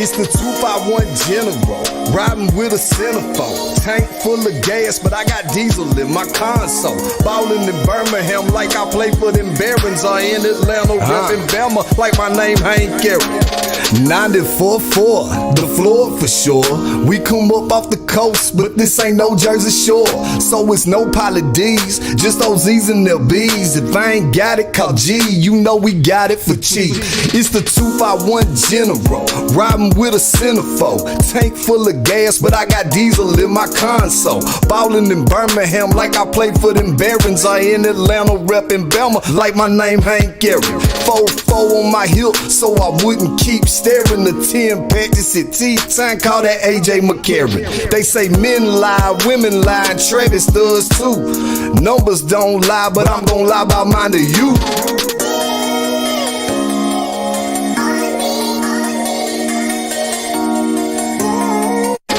It's the 251 General, riding with a centerfold. Tank full of gas, but I got diesel in my console. Ballin' in Birmingham like I play for them Barons, or in Atlanta, reppin' Bama like my name Hank Gary. 94.4, the floor for sure. We come up off the coast, but this ain't no Jersey Shore. So it's no Pilot D's, just OZs and their B's. If I ain't got it, call G, you know we got it for cheap. It's the 251 General, riding with a centerfold. Tank full of gas, but I got diesel in my console. Ballin' in Birmingham like I play for them Barons, or in Atlanta reppin' Bama like my name Hank Gary. 4-4 on my hip so I wouldn't keep staring. The 10 patches at T-Time, call that AJ McCarron. They say men lie, women lie, and Travis does too. Numbers don't lie, but I'm gon' lie about mine to you.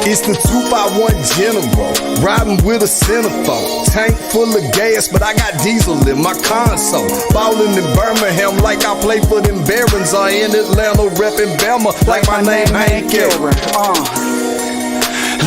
It's the 251 General, riding with a centerfold. Tank full of gas, but I got diesel in my console. Ballin' in Birmingham like I play for them Barons, or in Atlanta reppin' Bama like my name Hank Gary.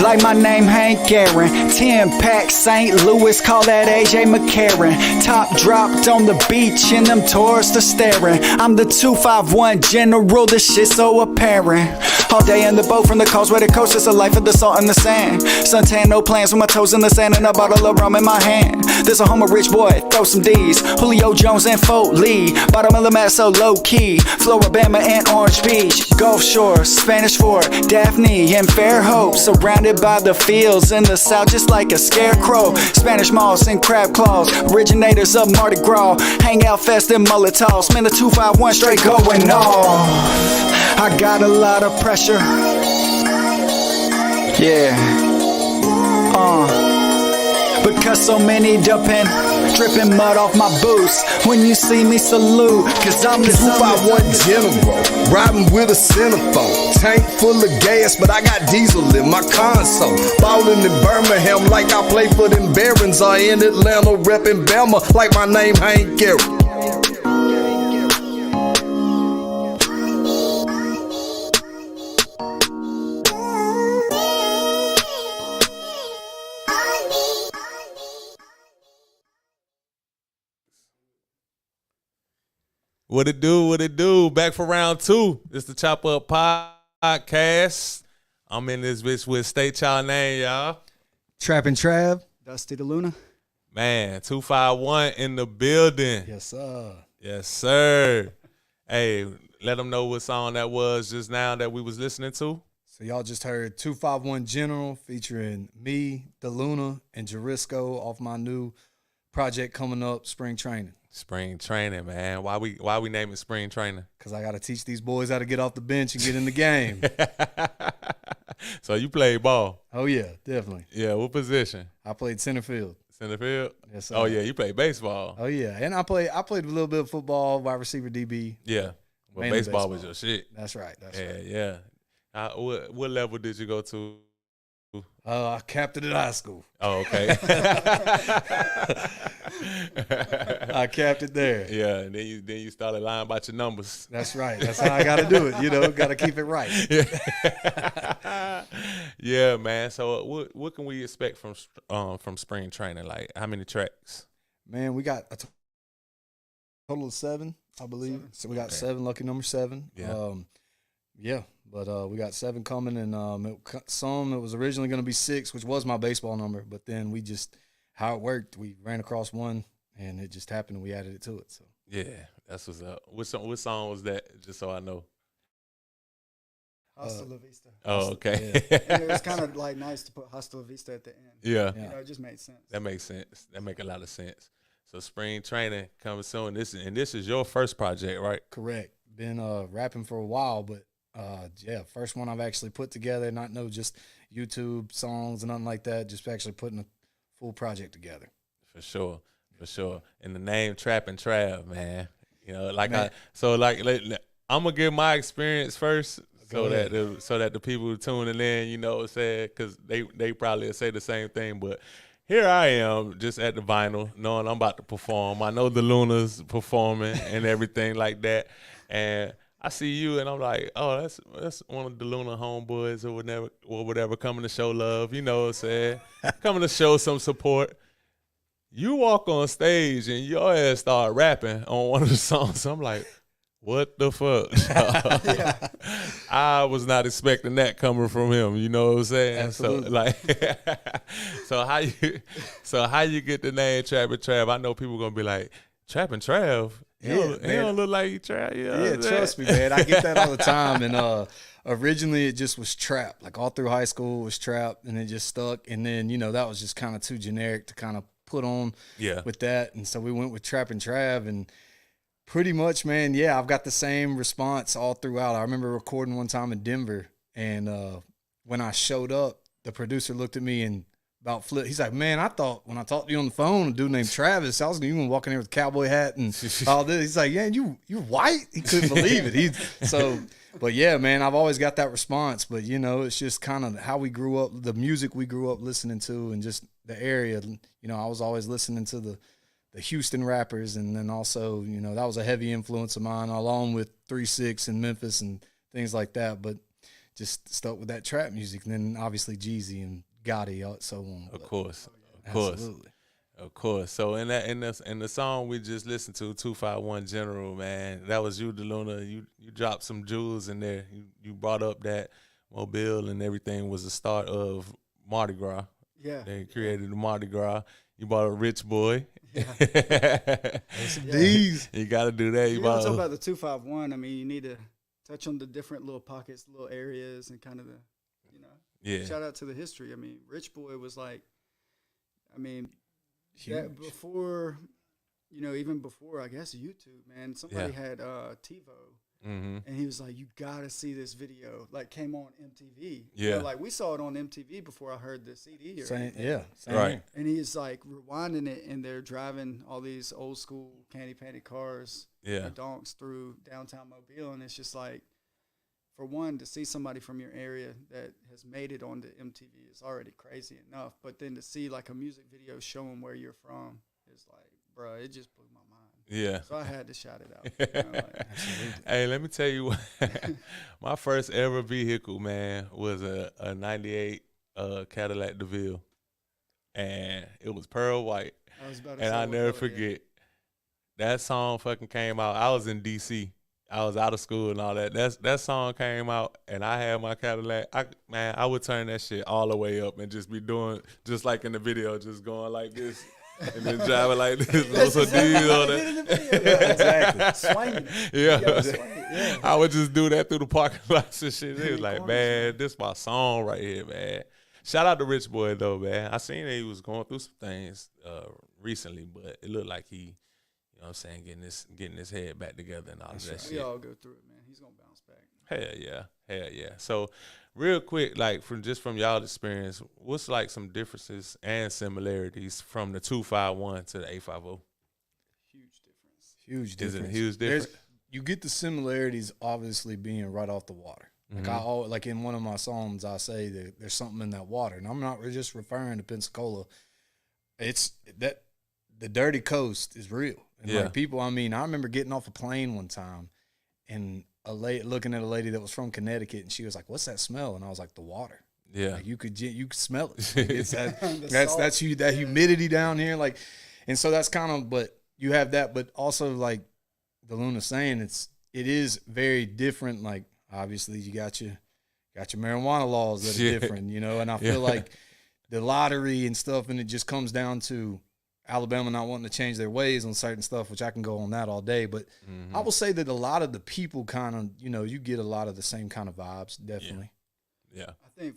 Like my name Hank Aaron, 10 pack St. Louis, call that AJ McCarron. Top dropped on the beach and them tourists are staring. I'm the 251 General, this shit so apparent. All day in the boat from the causeway to coast, it's a life of the salt and the sand. Suntan, no plans with my toes in the sand and a bottle of rum in my hand. There's a home of rich boy, throw some D's. Julio Jones and Fort Lee, bottom of the mat so low key. Floribama and Orange Beach, Gulf Shore, Spanish Fort, Daphne and Fairhope. Surrounded by the fields in the south just like a scarecrow. Spanish moss and crab claws, originators of Mardi Gras. Hang out fast in mullet toss, man the 251 straight going off. I got a lot of pressure. Yeah. Because so many depend, dripping mud off my boots. When you see me salute, cause I'm the 251 General, riding with a centerfold. Tank full of gas, but I got diesel in my console. Ballin' in Birmingham like I play for them Barons, or in Atlanta reppin' Bama like my name Hank Gary. What it do? What it do? Back for round two. It's the Chop Up Podcast. I'm in this bitch with state y'all name, y'all. Trappin Trav. Dusty Deluna. Man, 251 in the building. Yes, sir. Yes, sir. Hey, let them know what song that was just now that we was listening to. So y'all just heard 251 General featuring me, Deluna, and Jarisco off my new project coming up, Spring Training. Spring Training, man. Why we name it Spring Training? Because I got to teach these boys how to get off the bench and get in the game. So you played ball? Oh, yeah, definitely. Yeah, what position? I played center field. Center field? Yes, sir. Oh, yeah, you played baseball. Oh, yeah. And I played a little bit of football, wide receiver, DB. Yeah. Well, Mainly baseball was your shit. That's right. That's Yeah, right. yeah. What level did you go to? I capped it at high school. Oh, okay. I capped it there. Yeah, and then you started lying about your numbers. That's right. That's how I got to do it. Got to keep it right. Yeah. Yeah, man. So what can we expect from Spring Training? Like, how many tracks? Man, we got a total of 7, I believe. So we got 7, lucky number 7. Yeah. But we got 7 coming, and it was originally going to be 6, which was my baseball number. But then how it worked, we ran across one, and it just happened, and we added it to it. So yeah, that's what's up. What song was that? Just so I know. Hasta La Vista. Oh, okay. Yeah. It was kind of like nice to put Hasta La Vista at the end. Yeah. It just made sense. That makes sense. That make a lot of sense. So Spring Training coming soon. This is your first project, right? Correct. Been rapping for a while, but first one I've actually put together, not just YouTube songs and nothing like that, just actually putting a full project together. For sure. And the name Trappin Trav, man. I'm gonna give my experience first, so that the people tuning in, said, because they probably say the same thing, but here I am, just at the vinyl, knowing I'm about to perform. I know the Luna's performing and everything like that, and I see you and I'm like, oh, that's one of the Deluna homeboys or whatever coming to show love, you know what I'm saying? Coming to show some support. You walk on stage and your ass start rapping on one of the songs. I'm like, what the fuck? I was not expecting that coming from him. You know what I'm saying? Absolutely. So like, so how you get the name Trappin Trav? I know people gonna be like, Trappin Trav. He don't look like he Trav. You know Yeah, trust me, man. I get that all the time. And originally it just was trap. Like all through high school it was trap, and it just stuck. And then that was just kind of too generic to kind of put on with that. And so we went with Trappin Trav, and pretty much, man, yeah, I've got the same response all throughout. I remember recording one time in Denver, and when I showed up, the producer looked at me and about flipped. He's like, man, I thought when I talked to you on the phone, a dude named Travis, I was going to walk in there with a cowboy hat and all this. He's like, yeah, you're white? He couldn't believe it. But yeah, man, I've always got that response. But, it's just kind of how we grew up, the music we grew up listening to, and just the area. I was always listening to the Houston rappers, and then also, that was a heavy influence of mine, along with 3 6 and Memphis and things like that. But just stuck with that trap music, and then obviously Jeezy and Gotti, so on. Of course. Absolutely. Of course. So in the song we just listened to, 251 General, man, that was you, Deluna. You dropped some jewels in there. You brought up that Mobile and everything was the start of Mardi Gras. Yeah. They created the Mardi Gras. You bought a Rich Boy. Yeah. These. You got to do that. You want to talk about the 251? I mean, you need to touch on the different little pockets, little areas, and kind of the, Yeah. Shout out to the history. I mean, Rich Boy was like, Huge. that before, even before, I guess, YouTube, man, somebody had TiVo, and he was like, you got to see this video. Like, came on MTV. Yeah. Like, we saw it on MTV before I heard the CD. Same Right. here. And he's like rewinding it, and they're driving all these old school candy painted cars, donks through downtown Mobile, and it's just like, for one, to see somebody from your area that has made it onto MTV is already crazy enough, but then to see like a music video showing where you're from is like, bro, it just blew my mind. Yeah. So I had to shout it out. Hey, let me tell you what, my first ever vehicle, man, was a 98 Cadillac DeVille. And it was pearl white. I was about to and say I'll what never color, forget. That song fucking came out. I was in D.C. I was out of school and all that. That song came out, and I had my Cadillac. I would turn that shit all the way up and just be doing, just like in the video, just going like this and then driving like this. Those are these on it. Yeah, exactly. Swinging. Yeah. I would just do that through the parking lots and shit. It was like, man, this my song right here, man. Shout out to Rich Boy though, man. I seen that he was going through some things recently, but it looked like he, you know what I'm saying, getting his head back together and all of that shit. We all go through it, man. He's gonna bounce back. Hell yeah. So real quick, like from y'all experience, what's like some differences and similarities from the 251 to the 850? Huge difference. Is it a huge difference? You get the similarities obviously being right off the water. Like like in one of my songs, I say that there's something in that water, and I'm not just referring to Pensacola. It's that the dirty coast is real. And like people, I remember getting off a plane one time and looking at a lady that was from Connecticut, and she was like, "What's that smell?" And I was like, "The water." Yeah, like you could smell it. Like it's that humidity down here. Like, and so that's kind of, but you have that, but also like Deluna saying, it is very different. Like obviously you got your marijuana laws that are different, and I feel like the lottery and stuff, and it just comes down to Alabama not wanting to change their ways on certain stuff, which I can go on that all day. But I will say that a lot of the people kind of, you get a lot of the same kind of vibes, definitely. Yeah. I think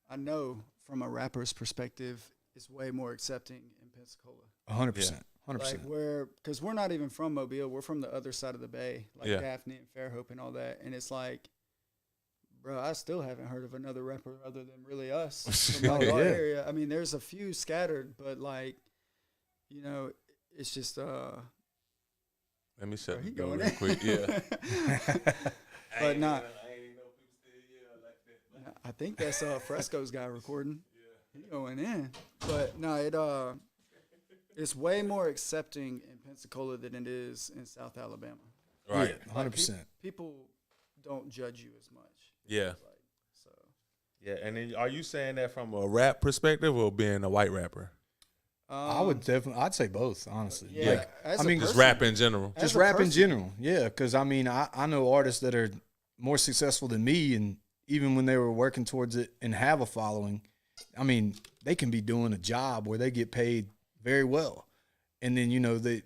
I know from a rapper's perspective, it's way more accepting in Pensacola. 100%. 100%. Like because we're not even from Mobile. We're from the other side of the bay, like Daphne and Fairhope and all that. And it's like, bro, I still haven't heard of another rapper other than really us from our area. I mean, there's a few scattered, but like, it's just let me shut the he door going real in. quick. Yeah. But not. I think that's Fresco's guy recording. He going in. But no, it's way more accepting in Pensacola than it is in South Alabama. Right. 100%. People don't judge you as much. Yeah. So. Yeah, and then are you saying that from a rap perspective or being a white rapper? I'd say both, honestly. Yeah. Like, just rap in general. Just rap in general, yeah. Because, I mean, I know artists that are more successful than me, and even when they were working towards it and have a following, I mean, they can be doing a job where they get paid very well. And then, you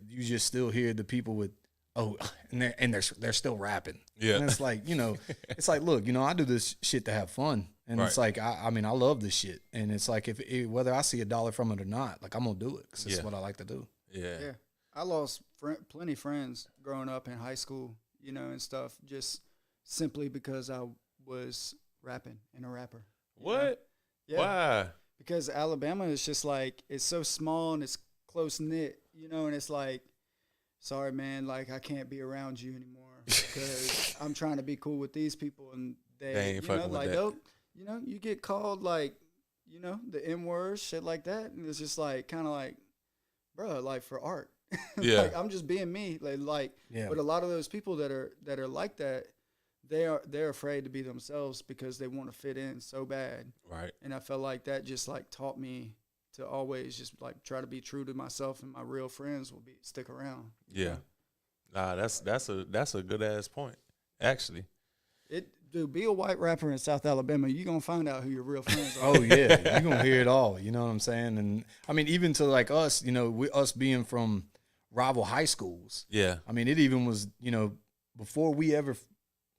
you just still hear the people with, and they're still rapping. Yeah. And it's like, it's like, look, I do this shit to have fun. And it's like, I mean, I love this shit. And it's like, whether I see $1 from it or not, like, I'm going to do it because it's what I like to do. Yeah. Yeah. I lost plenty of friends growing up in high school, and stuff, just simply because I was rapping and a rapper. What? Yeah. Why? Because Alabama is just like, it's so small and it's close knit, and it's like, sorry, man, like, I can't be around you anymore because I'm trying to be cool with these people, and they ain't fucking with that. You get called like, the N word, shit like that, and it's just like, kind of like, bro, like, for art. Yeah. Like, I'm just being me, but a lot of those people that are like that, they're afraid to be themselves because they want to fit in so bad. Right. And I felt like that just like taught me to always just like try to be true to myself, and my real friends will stick around. Yeah. Nah, that's a good ass point, actually. Dude, be a white rapper in South Alabama, you're gonna find out who your real friends are. Oh yeah, you're gonna hear it all. You know what I'm saying? And I mean, even to like us, us being from rival high schools. Yeah. I mean, it even was, before we ever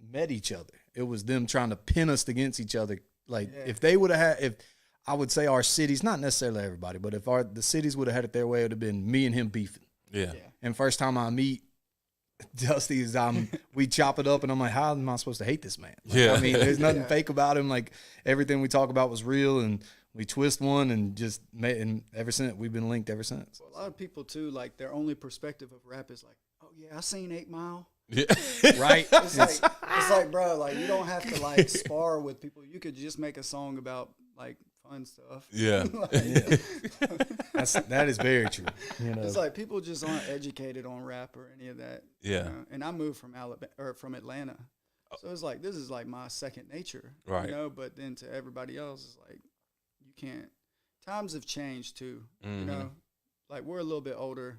met each other, it was them trying to pin us against each other. Like, if they would have had, if I would say our cities, not necessarily everybody, but if the cities would have had it their way, it would have been me and him beefing. Yeah. And first time I meet Dusty, we chop it up, and I'm like, how am I supposed to hate this man? Like, Yeah. I mean, there's nothing fake about him. Like, everything we talk about was real, and we twist one and just made, and ever since, we've been linked ever since. Well, a lot of people too, like, their only perspective of rap is like, oh yeah, I seen 8 Mile. Yeah. Right. It's like, bro, like, you don't have to like spar with people. You could just make a song about like fun stuff. Yeah. That is very true. It's like people just aren't educated on rap or any of that. Yeah. And I moved from from Atlanta, so it's like, this is like my second nature. Right. But then to everybody else, it's like, you can't. Times have changed too. Mm-hmm. Like, we're a little bit older,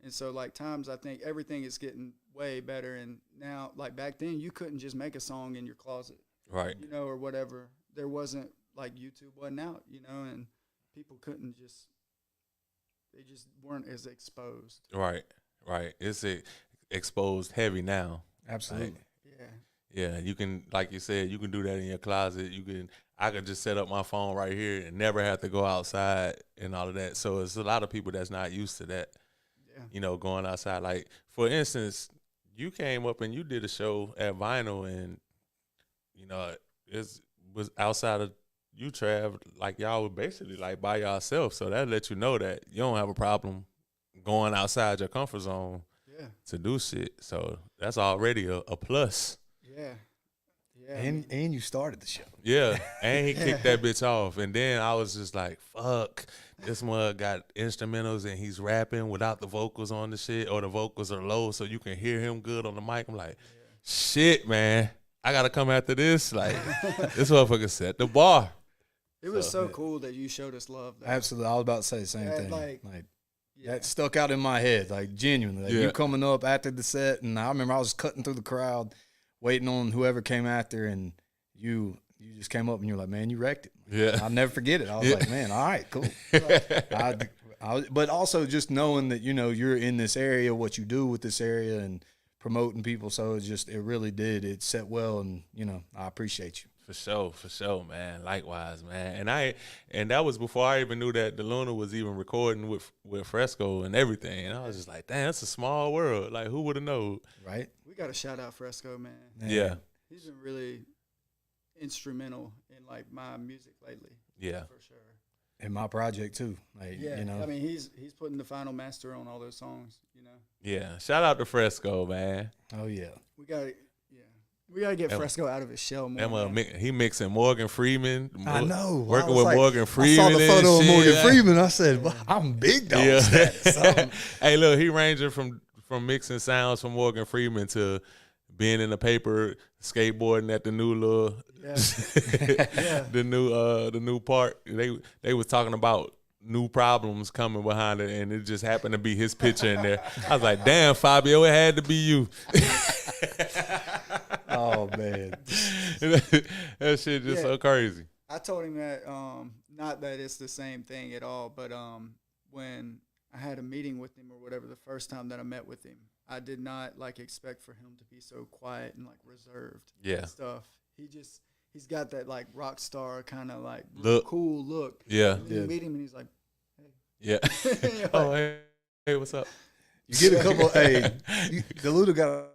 and so like times, I think everything is getting way better. And now, like, back then, you couldn't just make a song in your closet, right? Or whatever. There wasn't, like, YouTube wasn't out, and people couldn't just. They just weren't as exposed. Right. It's exposed heavy now. Absolutely. Like, yeah. You can, like you said, you can do that in your closet. I could just set up my phone right here and never have to go outside and all of that. So it's a lot of people that's not used to that. Yeah. Going outside. Like, for instance, you came up and you did a show at Vinyl, and it was outside of you, Trav, like, y'all were basically like by yourself. So that let you know that you don't have a problem going outside your comfort zone to do shit. So that's already a plus. Yeah. And you started the show. Yeah. And he kicked that bitch off. And then I was just like, fuck, this mug got instrumentals and he's rapping without the vocals on the shit, or the vocals are low so you can hear him good on the mic. I'm like, shit, man, I got to come after this. Like, this motherfucker set the bar. It was so cool that you showed us love. Though. Absolutely. I was about to say the same thing. Like that stuck out in my head, like, genuinely. Like, you coming up after the set, and I remember I was cutting through the crowd, waiting on whoever came after, and you just came up and you were like, man, you wrecked it. Yeah. I'll never forget it. I was like, man, all right, cool. But also just knowing that, you're in this area, what you do with this area, and promoting people. So it really did. It set well, and, I appreciate you. For sure, man. Likewise, man. And that was before I even knew that Deluna was even recording with Fresco and everything. And I was just like, damn, that's a small world. Like, who would have known? Right. We got to shout out Fresco, man. Yeah. He's been really instrumental in, like, my music lately. Yeah. For sure. And my project too. Like, I mean, he's putting the final master on all those songs, Yeah. Shout out to Fresco, man. Oh yeah. We gotta get Fresco out of his shell more. He mixing Morgan Freeman. I know. Working with Morgan Freeman. I saw the photo of Morgan Freeman. I said, well, I'm big dog status. Hey, look, he ranging from from mixing sounds from Morgan Freeman to being in the paper, skateboarding at the new little, the new park. They was talking about new problems coming behind it, and it just happened to be his picture in there. I was like, damn, Fabio, it had to be you. Oh man, that shit just so crazy. I told him that not that it's the same thing at all, but when I had a meeting with him or whatever the first time that I met with him, I did not like expect for him to be so quiet and like reserved and stuff. He's got that like rock star kind of like cool look. Yeah. And you meet him and he's like, hey. Yeah. Oh, hey, what's up? You get a couple. Hey, Deluna got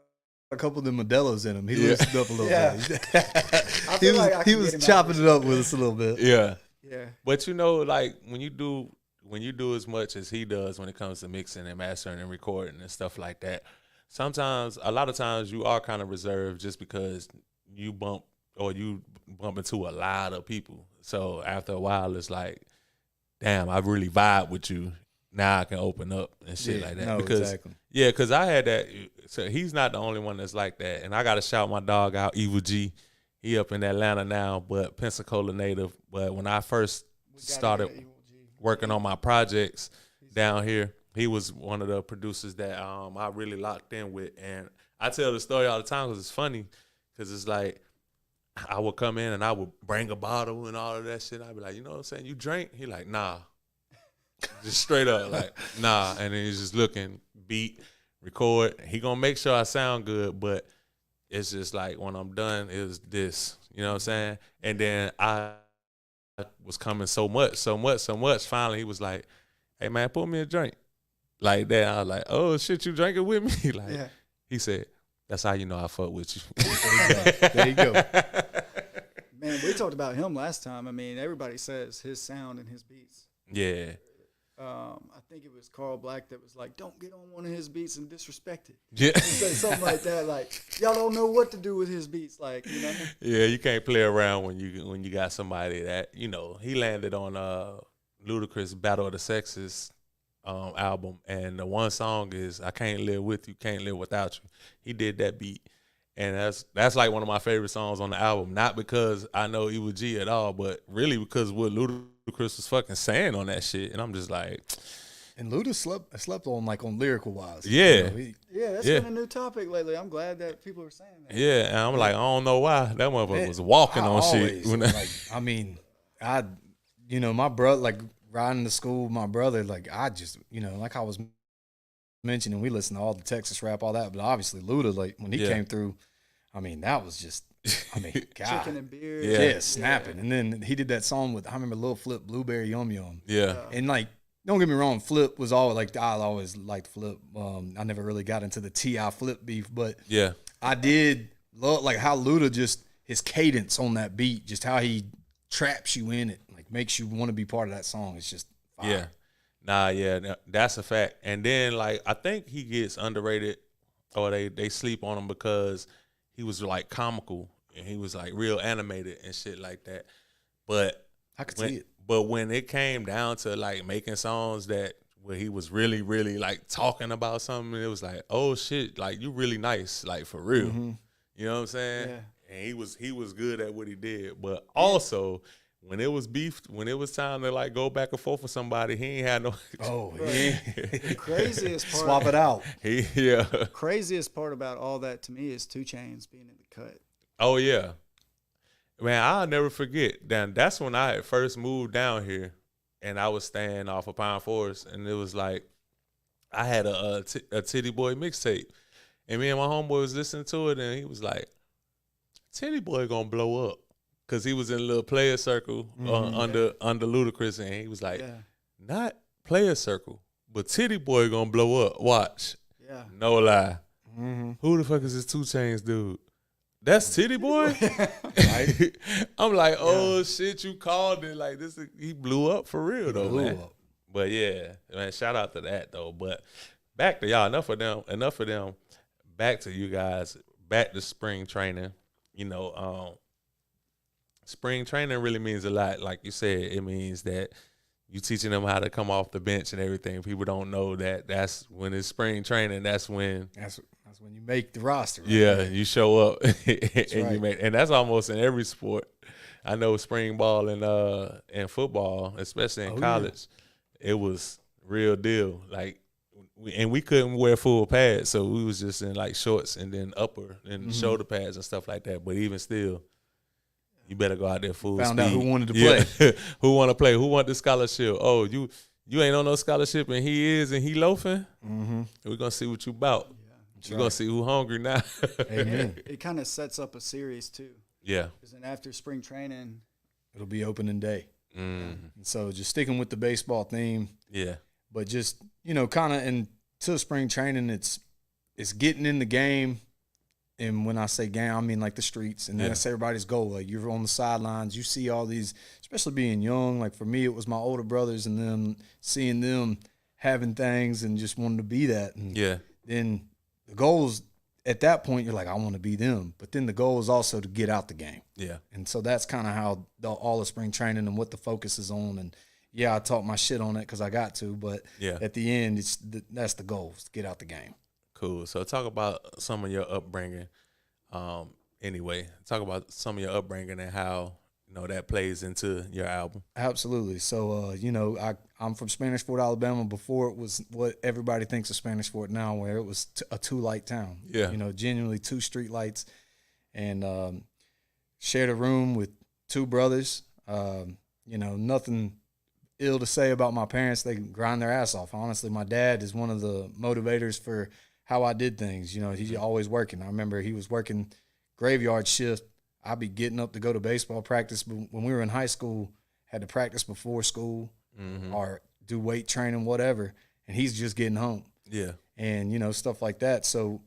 a couple of the Modelos in him. He loosened up a little bit. He was chopping it up with us a little bit. Yeah. Yeah. But you know, like when you do as much as he does when it comes to mixing and mastering and recording and stuff like that, a lot of times you are kind of reserved just because you bump into a lot of people. So after a while, it's like, damn, I really vibe with you. Now I can open up and shit like that. No, exactly. Yeah, because I had that. So he's not the only one that's like that. And I got to shout my dog out, Evil G. He up in Atlanta now, but Pensacola native. But when I first started working on my projects down here, he was one of the producers that I really locked in with. And I tell the story all the time because it's funny, because it's like I would come in and I would bring a bottle and all of that shit. I'd be like, you know what I'm saying? You drink? He like, nah. Just straight up, like, nah. And then he's just looking, beat, record. He gonna make sure I sound good, but it's just like when I'm done, it was this. You know what I'm saying? And then I was coming so much. Finally, he was like, hey, man, pour me a drink. Like that. I was like, oh, shit, you drinking with me? Like, he said, that's how you know I fuck with you. There you go. Man, we talked about him last time. I mean, everybody says his sound and his beats. Yeah. I think it was Carl Black that was like, don't get on one of his beats and disrespect it. Yeah. Say something like that, like, y'all don't know what to do with his beats. Like, you know? Yeah, you can't play around when you got somebody that, you know, he landed on Ludacris' Battle of the Sexes album, and the one song is I Can't Live With You, Can't Live Without You. He did that beat. And that's like one of my favorite songs on the album. Not because I know Evil G at all, but really because what Ludacris was fucking saying on that shit. And I'm just like, and Luda slept on like on lyrical wise. Yeah. You know, that's been a new topic lately. I'm glad that people are saying that. Yeah, and I'm like, I don't know why that motherfucker was walking on shit. Like, I mean, my brother, like riding to school, my brother, like I just, like I was mentioning, we listened to all the Texas rap, all that, but obviously Luda, like when he came through, I mean, that was just, God. Chicken and beer. Yeah, snapping. And then he did that song with, I remember Lil Flip, Blueberry Yum Yum. Yeah. And like, don't get me wrong, Flip was always like, I always liked Flip. I never really got into the T.I. Flip beef, but yeah, I did love like how Luda just, his cadence on that beat, just how he traps you in it, like makes you want to be part of that song. It's just fire. Yeah. Nah, that's a fact. And then like I think he gets underrated, or they sleep on him because he was like comical and he was like real animated and shit like that. But I could see it. But when it came down to like making songs where he was really, really like talking about something, it was like, oh shit, like you really nice, like for real. Mm-hmm. You know what I'm saying? Yeah. And he was good at what he did. But also when it was beef, when it was time to like go back and forth with somebody, he ain't had no. Oh, yeah. The craziest part. Swap it out. Craziest part about all that to me is 2 Chainz being in the cut. Oh yeah, man, I'll never forget. Then that's when I had first moved down here, and I was staying off of Pine Forest, and it was like I had a Titty Boy mixtape, and me and my homeboy was listening to it, and he was like, "Titty Boy gonna blow up." Cause he was in a little player circle under Ludacris, and he was like, not player circle, but Titty Boy gonna blow up. Watch. Yeah. No lie. Mm-hmm. Who the fuck is this 2 Chainz dude? That's Titty Boy? Right? I'm like, oh shit, you called it. Like this, he blew up for real though, man. But yeah, man, shout out to that though. But back to y'all, enough of them. Back to you guys, back to spring training. Spring training really means a lot. Like you said, it means that you teaching them how to come off the bench and everything. People don't know that that's when it's spring training. That's when you make the roster. Right? Yeah, you show up and right. you make, and that's almost in every sport. I know spring ball and football, especially in college, it was real deal. Like, we couldn't wear full pads, so we was just in like shorts and then upper and shoulder pads and stuff like that. But even still, you better go out there full speed. Found out who wanted to play. Who want to play? Who want the scholarship? Oh, you ain't on no scholarship and he loafing? Mm-hmm. We're going to see what you about. Yeah, we're going to see who hungry now. Amen. It kind of sets up a series, too. Yeah. Because then after spring training, it'll be opening day. And so just sticking with the baseball theme. Yeah. But just, kind of until spring training, it's getting in the game. And when I say game, I mean like the streets. And that's everybody's goal. Like, you're on the sidelines. You see all these, especially being young. Like, for me, it was my older brothers and them, seeing them having things and just wanting to be that. And then the goals at that point, you're like, I want to be them. But then the goal is also to get out the game. Yeah. And so that's kind of how all the spring training and what the focus is on. And, I talk my shit on it because I got to. But at the end, that's the goal, is to get out the game. Cool. So talk about some of your upbringing. Anyway, talk about some of your upbringing and how that plays into your album. Absolutely. So I'm from Spanish Fort, Alabama. Before it was what everybody thinks of Spanish Fort now, where it was a 2-light town. Yeah. Genuinely 2 street lights, and shared a room with 2 brothers. Nothing ill to say about my parents. They grind their ass off. Honestly, my dad is one of the motivators for how I did things. He's always working. I remember he was working graveyard shift. I'd be getting up to go to baseball practice. But when we were in high school, had to practice before school or do weight training, whatever. And he's just getting home. Yeah. And, stuff like that. So,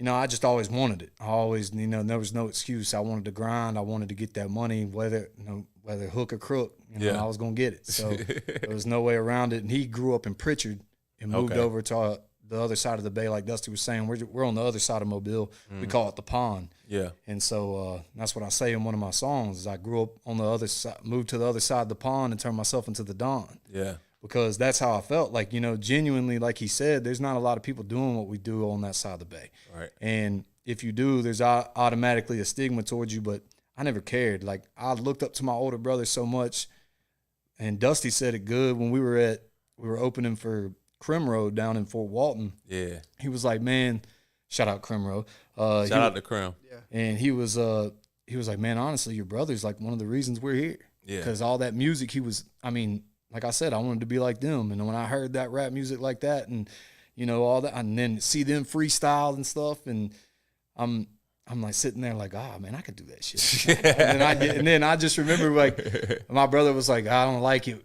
I just always wanted it. I always, there was no excuse. I wanted to grind. I wanted to get that money, whether hook or crook, I was going to get it. So there was no way around it. And he grew up in Pritchard and moved over to the other side of the bay. Like Dusty was saying, we're on the other side of Mobile. We call it the pond. Yeah. And so that's what I say in one of my songs is I grew up on the other side, moved to the other side of the pond and turned myself into the Don. Yeah. Because that's how I felt. Like, genuinely, like he said, there's not a lot of people doing what we do on that side of the bay. Right. And if you do, there's automatically a stigma towards you, but I never cared. Like, I looked up to my older brother so much, and Dusty said it good when we were opening for Crim Road down in Fort Walton. Yeah. He was like, man, shout out Crim Road. Shout out to Crim. Yeah. And he was like, man, honestly, your brother's like one of the reasons we're here. Yeah. Because all that music, like I said, I wanted to be like them. And when I heard that rap music like that and, all that, and then see them freestyle and stuff, and I'm like sitting there like, man, I could do that shit. and then I just remember like my brother was like, I don't like it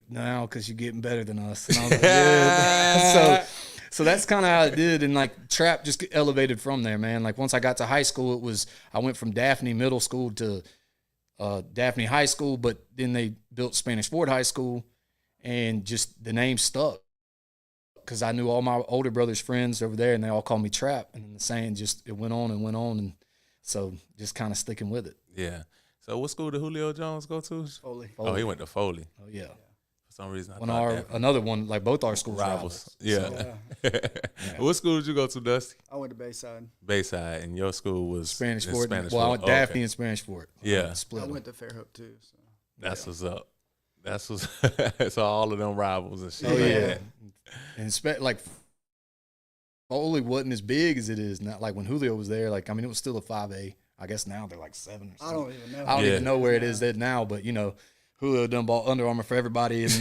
now because you're getting better than us. And I was like, yeah. So that's kind of how it did. And like trap just elevated from there, man. Like once I got to high school, I went from Daphne Middle School to Daphne High School, but then they built Spanish Fort High School, and just the name stuck because I knew all my older brother's friends over there, and they all called me Trap. And then the saying it went on, and so just kind of sticking with it. Yeah. So what school did Julio Jones go to? Foley. Oh, he went to Foley. Oh yeah. For some reason, another one, like both our schools rivals. Yeah. So, What school did you go to, Dusty? I went to Bayside. Bayside, and your school was Spanish Fort. Spanish I went Fort. Daphne and Spanish Fort. Yeah. I went to Fairhope too. So. That's what's up. So all of them rivals and shit. Oh like yeah. that. And like Foley wasn't as big as it is now. Like when Julio was there, like it was still a 5A. I guess now they're like 7 or something. I don't even know. I don't even know where it is now, but Julio done bought Under Armour for everybody and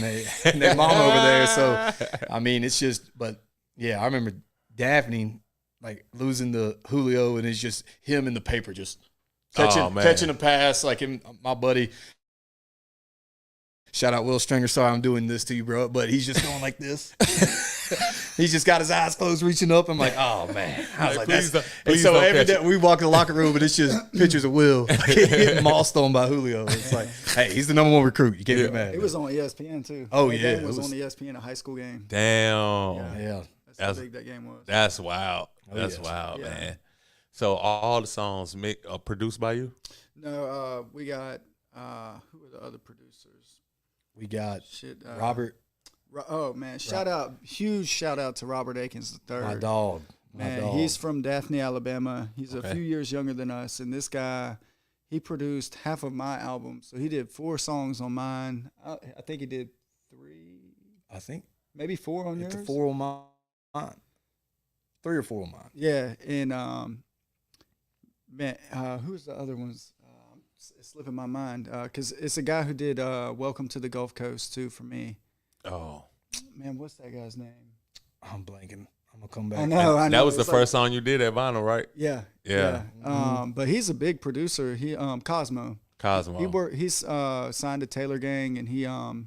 their mom over there. So it's just, but yeah, I remember Daphne like losing to Julio, and it's just him in the paper just catching a pass. Like my buddy. Shout out Will Stringer. Sorry I'm doing this to you, bro. But he's just going like this. He's just got his eyes closed, reaching up. I'm like, oh, man. I was like, please so don't every catch day it. we walk in the locker room, but it's just pictures of Will getting mossed on by Julio. It's like, hey, he's the #1 recruit. You can't get mad. It was on ESPN, too. Oh, that yeah. game was on ESPN, a high school game. Damn. Yeah. That's how big that game was. That's wild. That's yes. wild, Yeah. man. So all the songs produced by you? No, we got who were the other producers? We got Robert. Oh man, huge shout out to Robert Akins III. My dog. Man, he's from Daphne, Alabama. He's a few years younger than us, and this guy, he produced half of my album. So he did 4 songs on mine. I think he did 3. I think maybe 4 on yours. 4 on mine. 3 or 4 on mine. Yeah, and man, who's the other ones? It's slipping my mind because it's a guy who did "Welcome to the Gulf Coast" too for me. Oh man, what's that guy's name? I'm blanking. I'm gonna come back. I know. That was the first song you did at Vinyl, right? Yeah. Mm-hmm. But he's a big producer. He Cosmo. He's signed to Taylor Gang, and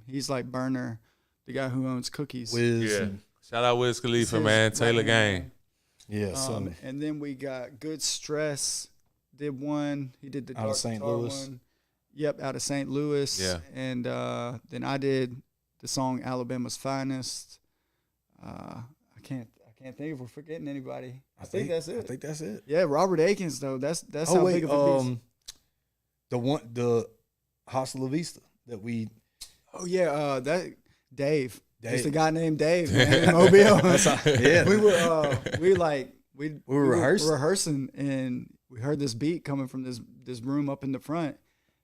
he's like Burner, the guy who owns Cookies. Wiz. Shout out Wiz Khalifa, man. Taylor Gang. Yeah. And then we got Good Stress. Did one. He did the out of St. Louis one. Yep, out of St. Louis. Yeah. And then I did the song Alabama's Finest. I can't think if we're forgetting anybody. I think that's it. I think that's it. Yeah, Robert Akins though. That's how big of a beast. The Hasta La Vista that we. Oh yeah, that Dave. There's a guy named Dave, man, in Mobile. Yeah, we were rehearsing, and we heard this beat coming from this room up in the front.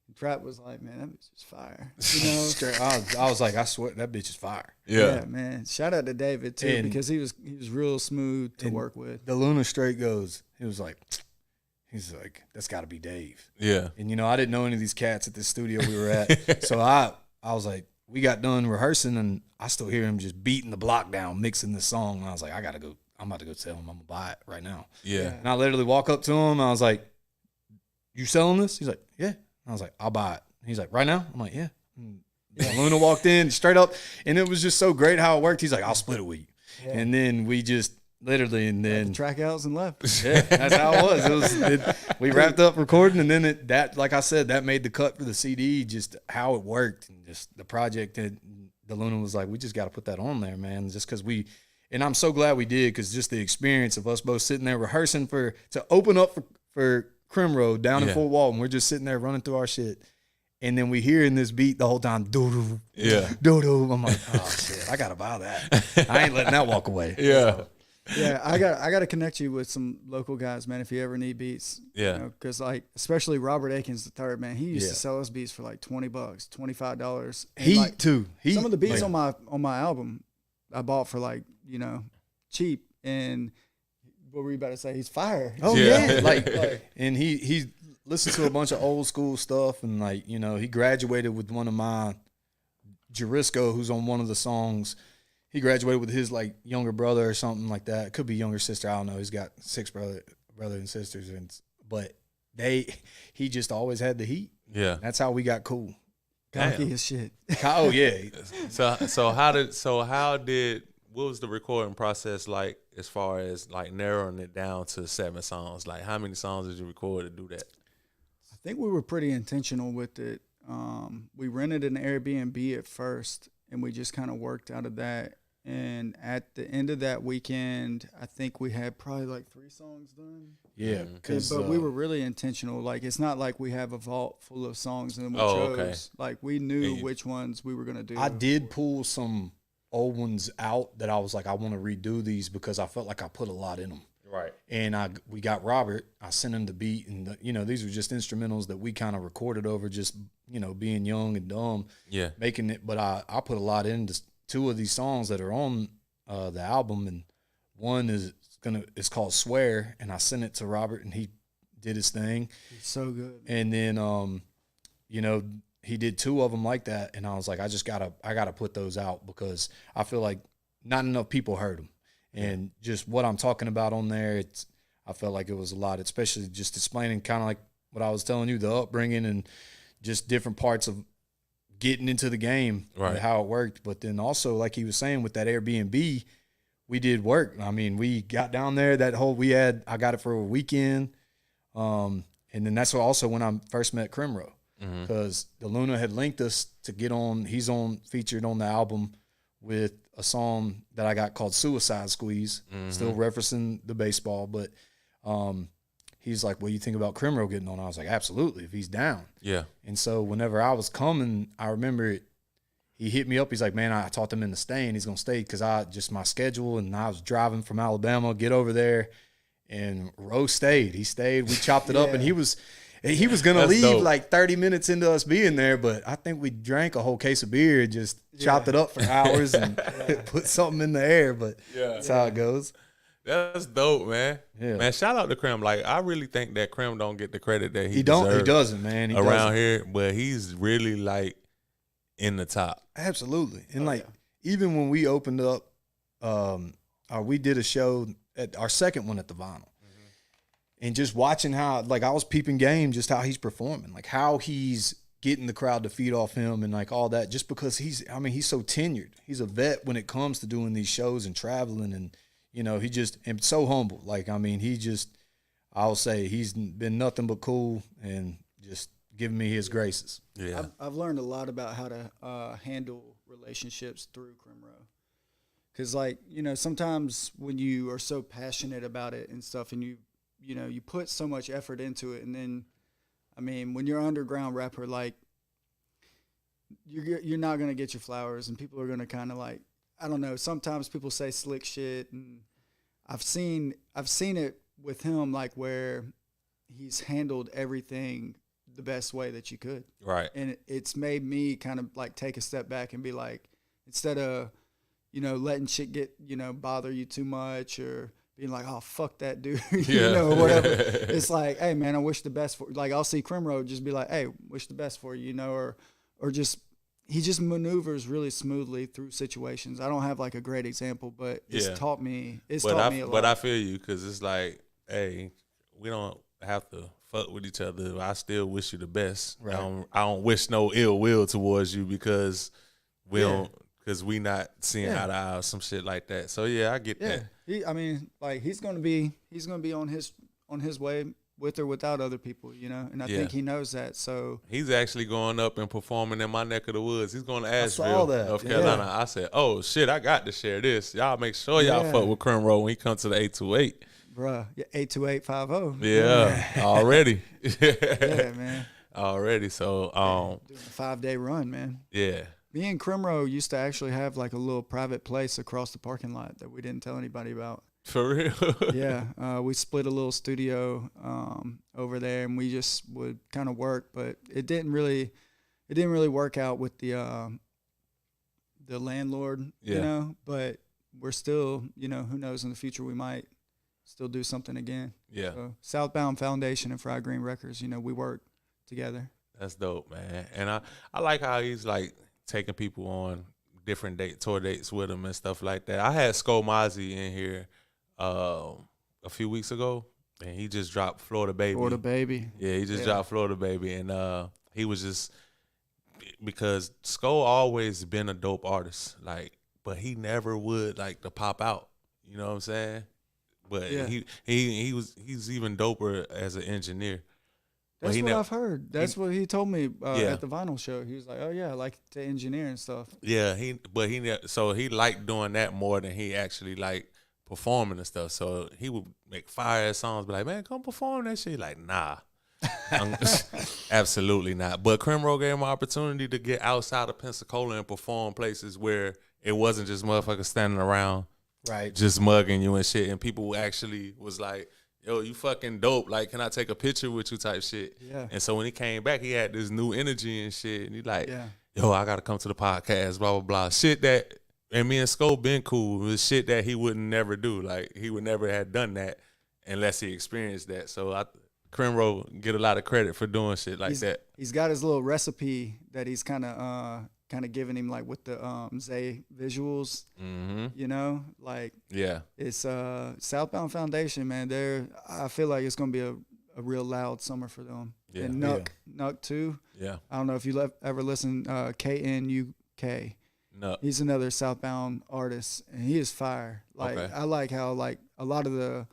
And Trapp was like, "Man, that bitch is fire." You know, I was like, "I swear that bitch is fire." Yeah, man. Shout out to David too, because he was real smooth to work with. Deluna straight goes. He's like, "That's got to be Dave." Yeah. And I didn't know any of these cats at the studio we were at, so I was like, we got done rehearsing, and I still hear him just beating the block down, mixing the song. And I was like, I gotta go. I'm about to go tell him I'm gonna buy it right now. Yeah. And I literally walk up to him. I was like, "You selling this?" He's like, "Yeah." I was like, "I'll buy it." He's like, "Right now?" I'm like, "Yeah." Luna walked in straight up, and it was just so great how it worked. He's like, "I'll split it with you," and then we just literally, and then track outs and left. Yeah, that's how it was. We wrapped up recording, and then like I said, that made the cut for the CD. Just how it worked, and just the project. And the Luna was like, "We just got to put that on there, man," just because we. And I'm so glad we did, because just the experience of us both sitting there rehearsing to open up for Crim Road down in Fort Walton. We're just sitting there running through our shit. And then we hearing this beat the whole time, doo-doo, doo-doo. I'm like, oh, shit, I got to buy that. I ain't letting that walk away. Yeah. So. Yeah, I got to connect you with some local guys, man, if you ever need beats. Yeah. Because, especially Robert Akins III, man, he used to sell us beats for like $20, $25. Heat, too. Some of the beats on my album I bought for cheap, and what were you about to say? He's fire. Oh yeah, and he listened to a bunch of old school stuff, and he graduated with one of my Jerisko, who's on one of the songs. He graduated with his younger brother or something like that. It could be younger sister. I don't know. He's got 6 brother and sisters, but he just always had the heat. Yeah, that's how we got cool. Cocky as shit. Oh yeah. So how did what was the recording process like, as far as narrowing it down to 7 songs? How many songs did you record to do that? I think we were pretty intentional with it. We rented an Airbnb at first, and we just kind of worked out of that. And at the end of that weekend, I think we had probably 3 songs done. Yeah, but we were really intentional. It's not like we have a vault full of songs and then we chose. Okay. We knew which ones we were gonna do. I did pull some old ones out that I was like, I want to redo these because I felt like I put a lot in them. Right. And we got Robert. I sent him the beat, and these were just instrumentals that we kind of recorded over just being young and dumb. Yeah. Making it, but I put a lot into 2 of these songs that are on the album, and one it's called Swear, and I sent it to Robert, and he did his thing. He's so good. And then he did 2 of them like that, and I was like, I gotta put those out because I feel like not enough people heard them, and just what I'm talking about on there, I felt like it was a lot, especially just explaining kind of like what I was telling you, the upbringing and just different parts of getting into the game, right, and how it worked. But then also, like he was saying, with that Airbnb, we did work. I mean, we got down there I got it for a weekend, and then that's also when I first met Crimro. Because Deluna had linked us to get on. He's featured on the album with a song that I got called Suicide Squeeze, still referencing the baseball. But he's like, "What do you think about Crimro getting on?" I was like, "Absolutely, if he's down." Yeah. And so whenever I was coming, I remember he hit me up. He's like, man, I talked him into staying. He's gonna stay because my schedule, and I was driving from Alabama, get over there, and Rose stayed. He stayed. We chopped it up, and he was gonna leave dope. Like 30 minutes into us being there, but I think we drank a whole case of beer, just chopped it up for hours and put something in the air. But that's how it goes. That's dope, man. Yeah. Man, shout out to Krim. Like, I really think that Krim don't get the credit that he deserves. He doesn't, man. Around here, but he's really like in the top. Absolutely. And even when we opened up, we did a show at our second one at the Vinyl. And just watching how, like, I was peeping game, just how he's performing, like how he's getting the crowd to feed off him and like all that, just because he's so tenured. He's a vet when it comes to doing these shows and traveling, and he just and so humble. Like, I'll say he's been nothing but cool and just giving me his graces. Yeah, I've learned a lot about how to handle relationships through Crimro. Because, sometimes when you are so passionate about it and stuff, and you put so much effort into it, and then, when you're an underground rapper, like, you're not gonna get your flowers, and people are gonna kind of like, I don't know. Sometimes people say slick shit, and I've seen it with him, like, where he's handled everything the best way that you could. Right. And it's made me kind of like take a step back and be like, instead of, letting shit get, bother you too much, or being like, oh, fuck that dude, or whatever. It's like, hey, man, I wish the best for, like, I'll see Crimro just be like, hey, wish the best for you, or just, he just maneuvers really smoothly through situations. I don't have like a great example, but it's taught me a lot. But I feel you, because it's like, hey, we don't have to fuck with each other. I still wish you the best. Right. I don't wish no ill will towards you because we don't, because we not seeing eye to eye or some shit like that. So yeah, I get that. He's gonna be on his way with or without other people, and I think he knows that. So he's actually going up and performing in my neck of the woods. He's going to Asheville, North Yeah. Carolina. I said, oh shit, I got to share this. Y'all make sure y'all fuck with Crimro when he comes to the 828. Bruh, 82850. Yeah, already. Yeah, man. Already. So doing a 5-day run, man. Yeah. Me and Crimro used to actually have like a little private place across the parking lot that we didn't tell anybody about. For real? Yeah. We split a little studio over there, and we just would kind of work, but it didn't really work out with the landlord, but we're still, who knows, in the future we might still do something again. Yeah. So, Southbound Foundation and Fried Green Records, we work together. That's dope, man. And I like how he's like taking people on different tour dates with him and stuff like that. I had Sko Mozzie in here a few weeks ago, and he just dropped Florida Baby. Florida Baby. Yeah, he just dropped Florida Baby, and he was just, because Sko always been a dope artist, like, but he never would like to pop out. You know what I'm saying? But he's even doper as an engineer. That's what I've heard. That's what he told me at the Vinyl show. He was like, "Oh yeah, I like to engineer and stuff." Yeah, he liked doing that more than he actually liked performing and stuff. So he would make fire songs, be like, "Man, come perform that shit." Like, nah, absolutely not. But Crimro gave him an opportunity to get outside of Pensacola and perform places where it wasn't just motherfuckers standing around, right, just mugging you and shit, and people actually was like, yo, you fucking dope. Like, can I take a picture with you type shit? Yeah. And so when he came back, he had this new energy and shit. And he like, yo, I got to come to the podcast, blah, blah, blah. Shit that, and me and Sko been cool. It was shit that he wouldn't never do. Like, he would never have done that unless he experienced that. So Crimro get a lot of credit for doing shit like that. He's got his little recipe that he's kind of giving him, like with the Zay visuals, like it's Southbound Foundation, man. I feel like it's gonna be a real loud summer for them. Yeah. And Nuck too. Yeah, I don't know if you ever listen KNUK. No, he's another Southbound artist, and he is fire. Like I like how like a lot of the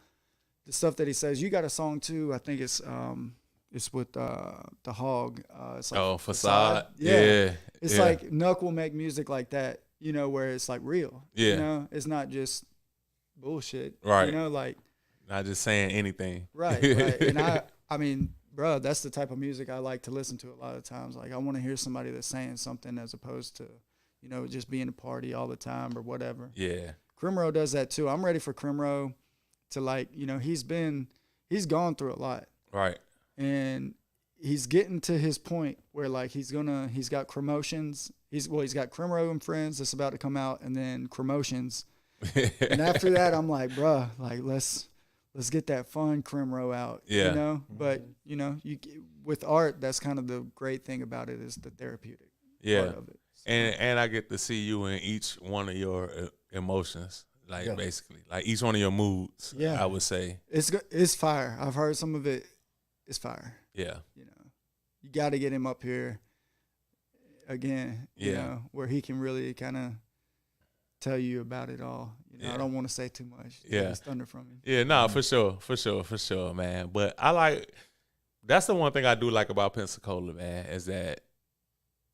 stuff that he says. You got a song too. I think it's with the Hog. It's like Facade. Yeah. It's like Nuck will make music like that, where it's like real. Yeah. It's not just bullshit. Right. Like not just saying anything. Right. And I mean, bro, that's the type of music I like to listen to a lot of times. Like I want to hear somebody that's saying something as opposed to, you know, just being a party all the time or whatever. Yeah. Crimro does that too. I'm ready for Crimro to, like, you know, he's gone through a lot. Right. And he's getting to his point where, like, he's got Cremotions. He's got Crimro and Friends that's about to come out, and then Cremotions. And after that, I'm like, bruh, like, let's get that fun Crimro out. Yeah. You know? But, you know, with art, that's kind of the great thing about it, is the therapeutic part of it. So. And I get to see you in each one of your emotions, like basically, like each one of your moods. Yeah, I would say it's fire. I've heard some of it. It's fire. Yeah, you know, you got to get him up here again. You know, where he can really kind of tell you about it all. You know, I don't want to say too much. Yeah, it's thunder from him. Yeah, no, for sure, man. But that's the one thing I do like about Pensacola, man, is that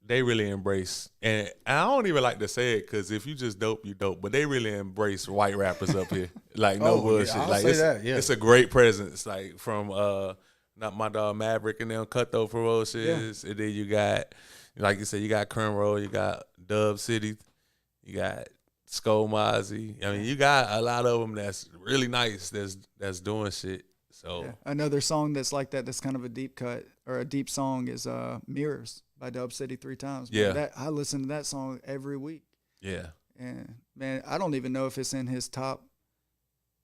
they really embrace, and I don't even like to say it because if you just dope, you dope. But they really embrace white rappers up here, like no bullshit. Yeah, like it's a great presence, like from not my dog Maverick and them Cutthroat Ferocious, and then you got, like you said, you got Crimro, you got Dub City, you got Skull Mozzie. I mean, you got a lot of them that's really nice. That's doing shit. So another song that's like that, that's kind of a deep cut or a deep song, is Mirrors by Dub City 3 Times. Man, I listen to that song every week. Yeah. And man, I don't even know if it's in his top,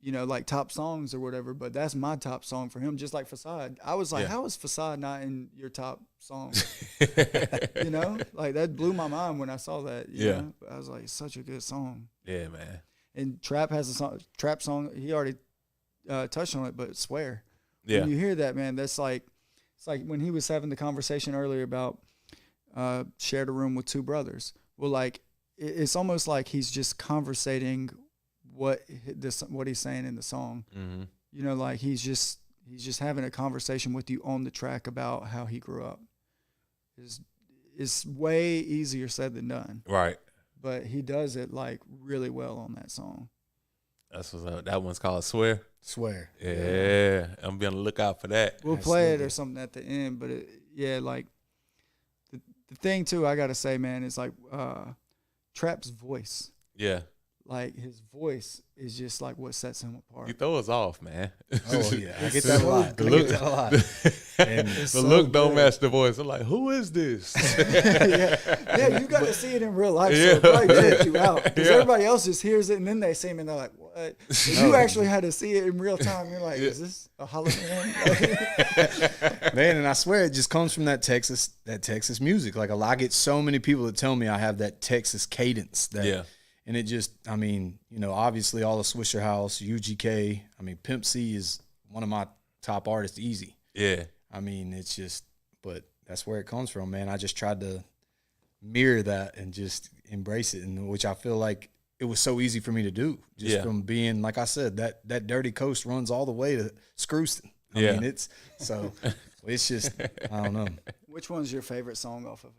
you know, like top songs or whatever, but that's my top song for him, just like Facade. I was like, how is Facade not in your top song? You know, like that blew my mind when I saw that. You know? I was like, it's such a good song. Yeah, man. And Trap has a trap song. He already touched on it, but Swear. Yeah. When you hear that, man, that's like, it's like when he was having the conversation earlier about shared a room with 2 brothers. Well, like, it's almost like he's just conversating what he's saying in the song. Mm-hmm. You know, like he's just having a conversation with you on the track about how he grew up. It's way easier said than done. Right. But he does it like really well on that song. That's what's up. That one's called Swear. Swear. Yeah. I'm be on the lookout for that. We'll play it or something at the end, but like the thing too, I gotta say, man, is like Trap's voice. Yeah. Like his voice is just like what sets him apart. You throw us off, man. Oh yeah, I get that a lot. And the look don't match the voice. I'm like, who is this? yeah, you got to see it in real life, so it probably tripped you out. Because everybody else just hears it and then they see him and they're like, what? You actually had to see it in real time. You're like, is this a hologram? Man, and I swear it just comes from that Texas music. Like I get so many people that tell me I have that Texas cadence. And it just, I mean, you know, obviously all of Swisher House, UGK. I mean, Pimp C is one of my top artists, easy. Yeah. I mean, it's just, but that's where it comes from, man. I just tried to mirror that and just embrace it, and which I feel like it was so easy for me to do. Just from being, like I said, that dirty coast runs all the way to Screwston. I mean, it's just, I don't know. Which one's your favorite song off the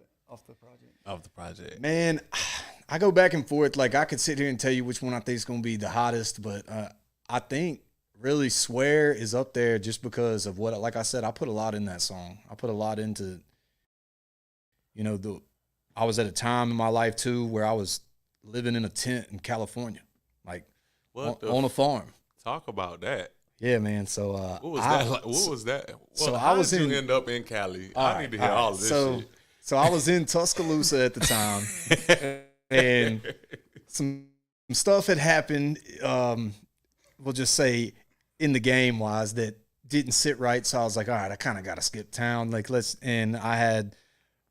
project? Off the project. Man, I go back and forth. Like, I could sit here and tell you which one I think is going to be the hottest, but I think really Swear is up there just because of what, like I said, I put a lot in that song. I put a lot into, you know, I was at a time in my life too where I was living in a tent in California, like on a farm. Talk about that. Yeah, man. So what was that like? What was that? Well, so how I was did you end up in Cali? I need to hear all of this shit. So I was in Tuscaloosa at the time, and some stuff had happened. We'll just say in the game wise that didn't sit right. So I was like, all right, I kind of got to skip town. Like and I had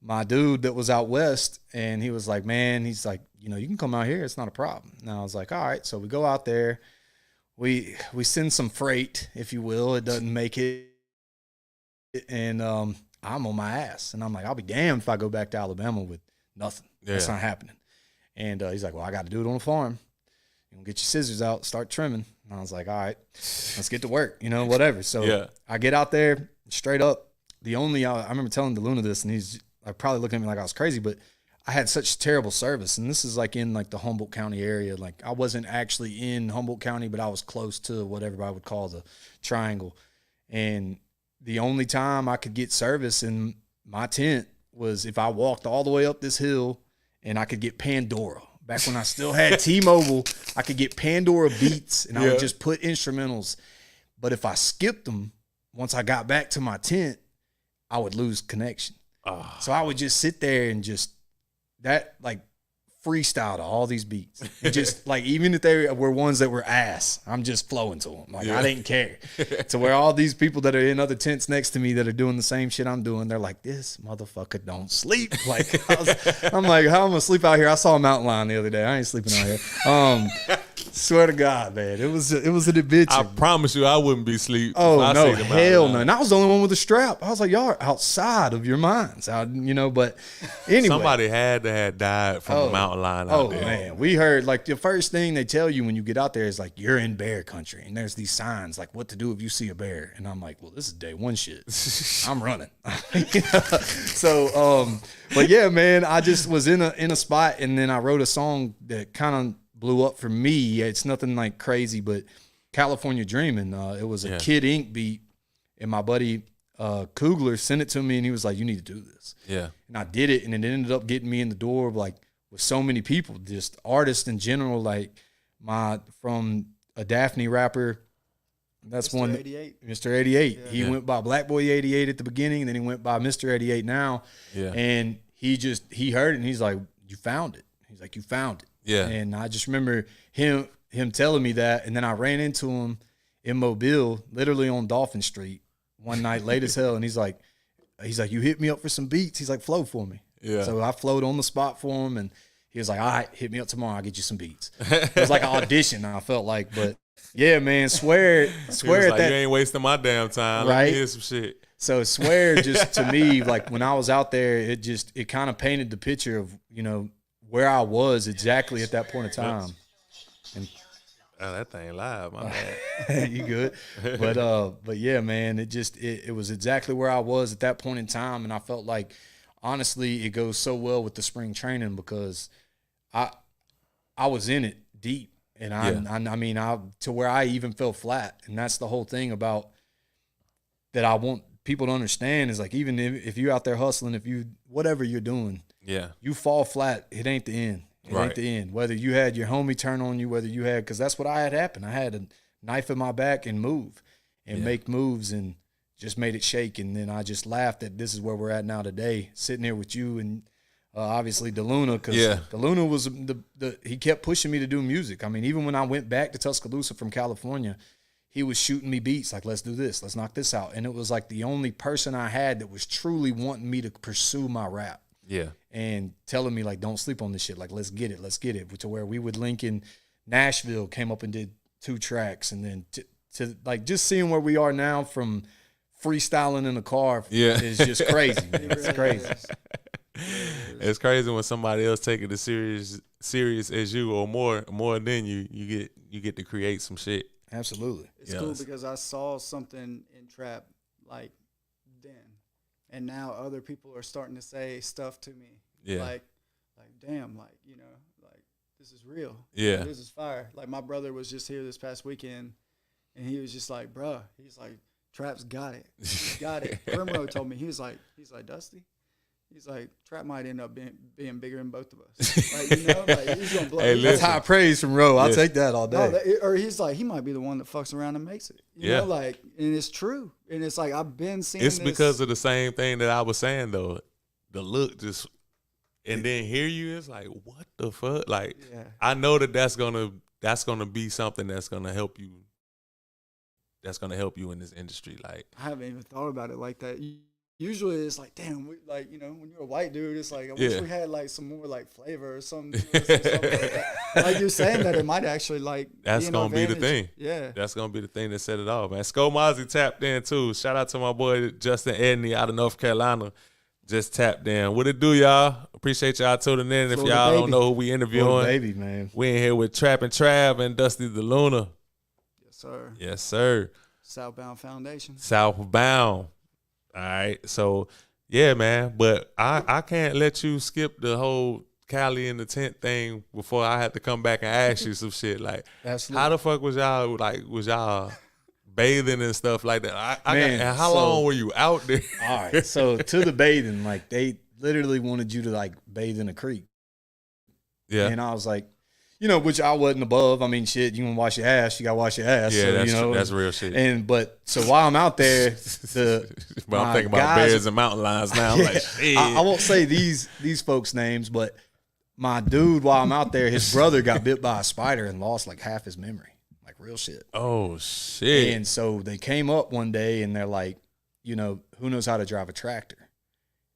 my dude that was out west, and he was like, man, he's like, you know, you can come out here. It's not a problem. And I was like, all right. So we go out there. We send some freight, if you will. It doesn't make it. And I'm on my ass. And I'm like, I'll be damned if I go back to Alabama with nothing. Yeah. That's not happening. And he's like, well, I got to do it on the farm. You know, get your scissors out, start trimming. And I was like, all right, let's get to work, you know, whatever. So I get out there straight up. I remember telling Deluna this, and he's like probably looking at me like I was crazy, but I had such terrible service. And this is like in like the Humboldt County area. Like I wasn't actually in Humboldt County, but I was close to what everybody would call the triangle. And the only time I could get service in my tent was if I walked all the way up this hill and I could get Pandora. Back when I still had T-Mobile, I could get Pandora beats, and I would just put instrumentals. But if I skipped them, once I got back to my tent, I would lose connection. So I would just sit there and just freestyle to all these beats. And just like, even if they were ones that were ass, I'm just flowing to them. Like, I didn't care. To where all these people that are in other tents next to me that are doing the same shit I'm doing, they're like, this motherfucker don't sleep. Like, I'm like, how am I gonna sleep out here? I saw a mountain lion the other day. I ain't sleeping out here. Swear to God, man, it was an adventure. I promise you, I wouldn't be asleep. Oh no, hell no! And I was the only one with a strap. I was like, y'all are outside of your minds, But anyway, somebody had to have died from a mountain lion out there. Oh man, we heard like the first thing they tell you when you get out there is like, you're in bear country, and there's these signs like what to do if you see a bear. And I'm like, well, this is day one shit. I'm running. But yeah, man, I just was in a spot, and then I wrote a song that kind of blew up for me. It's nothing like crazy, but California Dreamin'. It was a Kid Ink beat, and my buddy Kugler sent it to me, and he was like, you need to do this. Yeah. And I did it, and it ended up getting me in the door like with so many people, just artists in general, like from a Daphne rapper. That's Mr. one. 88. Mr. 88. Yeah. He went by Black Boy 88 at the beginning, and then he went by Mr. 88 now. Yeah. And he heard it, and he's like, you found it. He's like, you found it. Yeah. And I just remember him telling me that, and then I ran into him in Mobile, literally on Dolphin Street one night, late as hell, and he's like, you hit me up for some beats. He's like, flow for me. Yeah. So I flowed on the spot for him, and he was like, all right, hit me up tomorrow. I'll get you some beats. It was like an audition, I felt like, but yeah, man, swear at like, that. You ain't wasting my damn time. Right. Let me hear some shit. So swear just to me, like when I was out there, it kind of painted the picture of, where I was exactly at that point in time. And that thing live, my bad. You good? But yeah, man, it was exactly where I was at that point in time, and I felt like, honestly, it goes so well with the spring training because I was in it deep, and I to where I even fell flat, and that's the whole thing about that I want people to understand is like, even if you're out there hustling, whatever you're doing, you fall flat, it ain't the end. It ain't the end. Whether you had your homie turn on you, because that's what I had happen. I had a knife in my back and make moves and just made it shake. And then I just laughed that this is where we're at now today, sitting here with you and obviously Deluna, because Deluna was he kept pushing me to do music. I mean, even when I went back to Tuscaloosa from California, he was shooting me beats like, let's do this, let's knock this out. And it was like the only person I had that was truly wanting me to pursue my rap. Yeah. And telling me like, don't sleep on this shit. Like, let's get it. To where we would link in Nashville, came up and did 2 tracks. And then to like just seeing where we are now from freestyling in the car is just crazy. It's crazy. It's crazy when somebody else take it as serious as you or more than you get to create some shit. Absolutely. It's cool because I saw something in trap like then. And now other people are starting to say stuff to me. Yeah. Like damn, like, like this is real. Yeah. This is fire. Like my brother was just here this past weekend and he was just like, bruh, he's like, Trap's got it. He's got it. Primrose told me, he's like, Dusty, he's like, Trap might end up being bigger than both of us. Like, like he's gonna blow. Hey, that's high praise from Ro. I'll take that all day. No, or he's like, he might be the one that fucks around and makes it. You know, like, and it's true. And it's like I've been seeing. It's because of the same thing that I was saying though. The look just, and then hear you, it's like, what the fuck? Like, I know that's gonna be something that's gonna help you. That's gonna help you in this industry. Like, I haven't even thought about it like that. Usually it's like, damn, like, when you're a white dude, it's like, I wish we had like some more like flavor or something. Something like that. Like you're saying that it might actually like that's gonna be the thing. Yeah, that's gonna be the thing that set it off, man. Skomozzy tapped in too. Shout out to my boy Justin Edney out of North Carolina. Just tapped in. What it do, y'all? Appreciate y'all tuning in. If y'all don't know who we interviewing, baby, man. We in here with Trappin Trav and Dusty Deluna. Yes, sir. Yes, sir. Southbound Foundation. Southbound. All right, so yeah, man, but I can't let you skip the whole Cali in the tent thing before I had to come back and ask you some shit. Like, absolutely. How the fuck was y'all bathing and stuff like that? And how long were you out there? All right, so to the bathing, like they literally wanted you to like bathe in a creek. Yeah. And I was like, you know, which I wasn't above. I mean, shit, you want to wash your ass, you got to wash your ass. Yeah, so, that's, you know, that's real shit. But so while I'm out there, but I'm thinking about bears and mountain lions now. I'm like, shit. I won't say these folks' names, but my dude, while I'm out there, his brother got bit by a spider and lost like half his memory. Like real shit. Oh, shit. And so they came up one day and they're like, you know, who knows how to drive a tractor?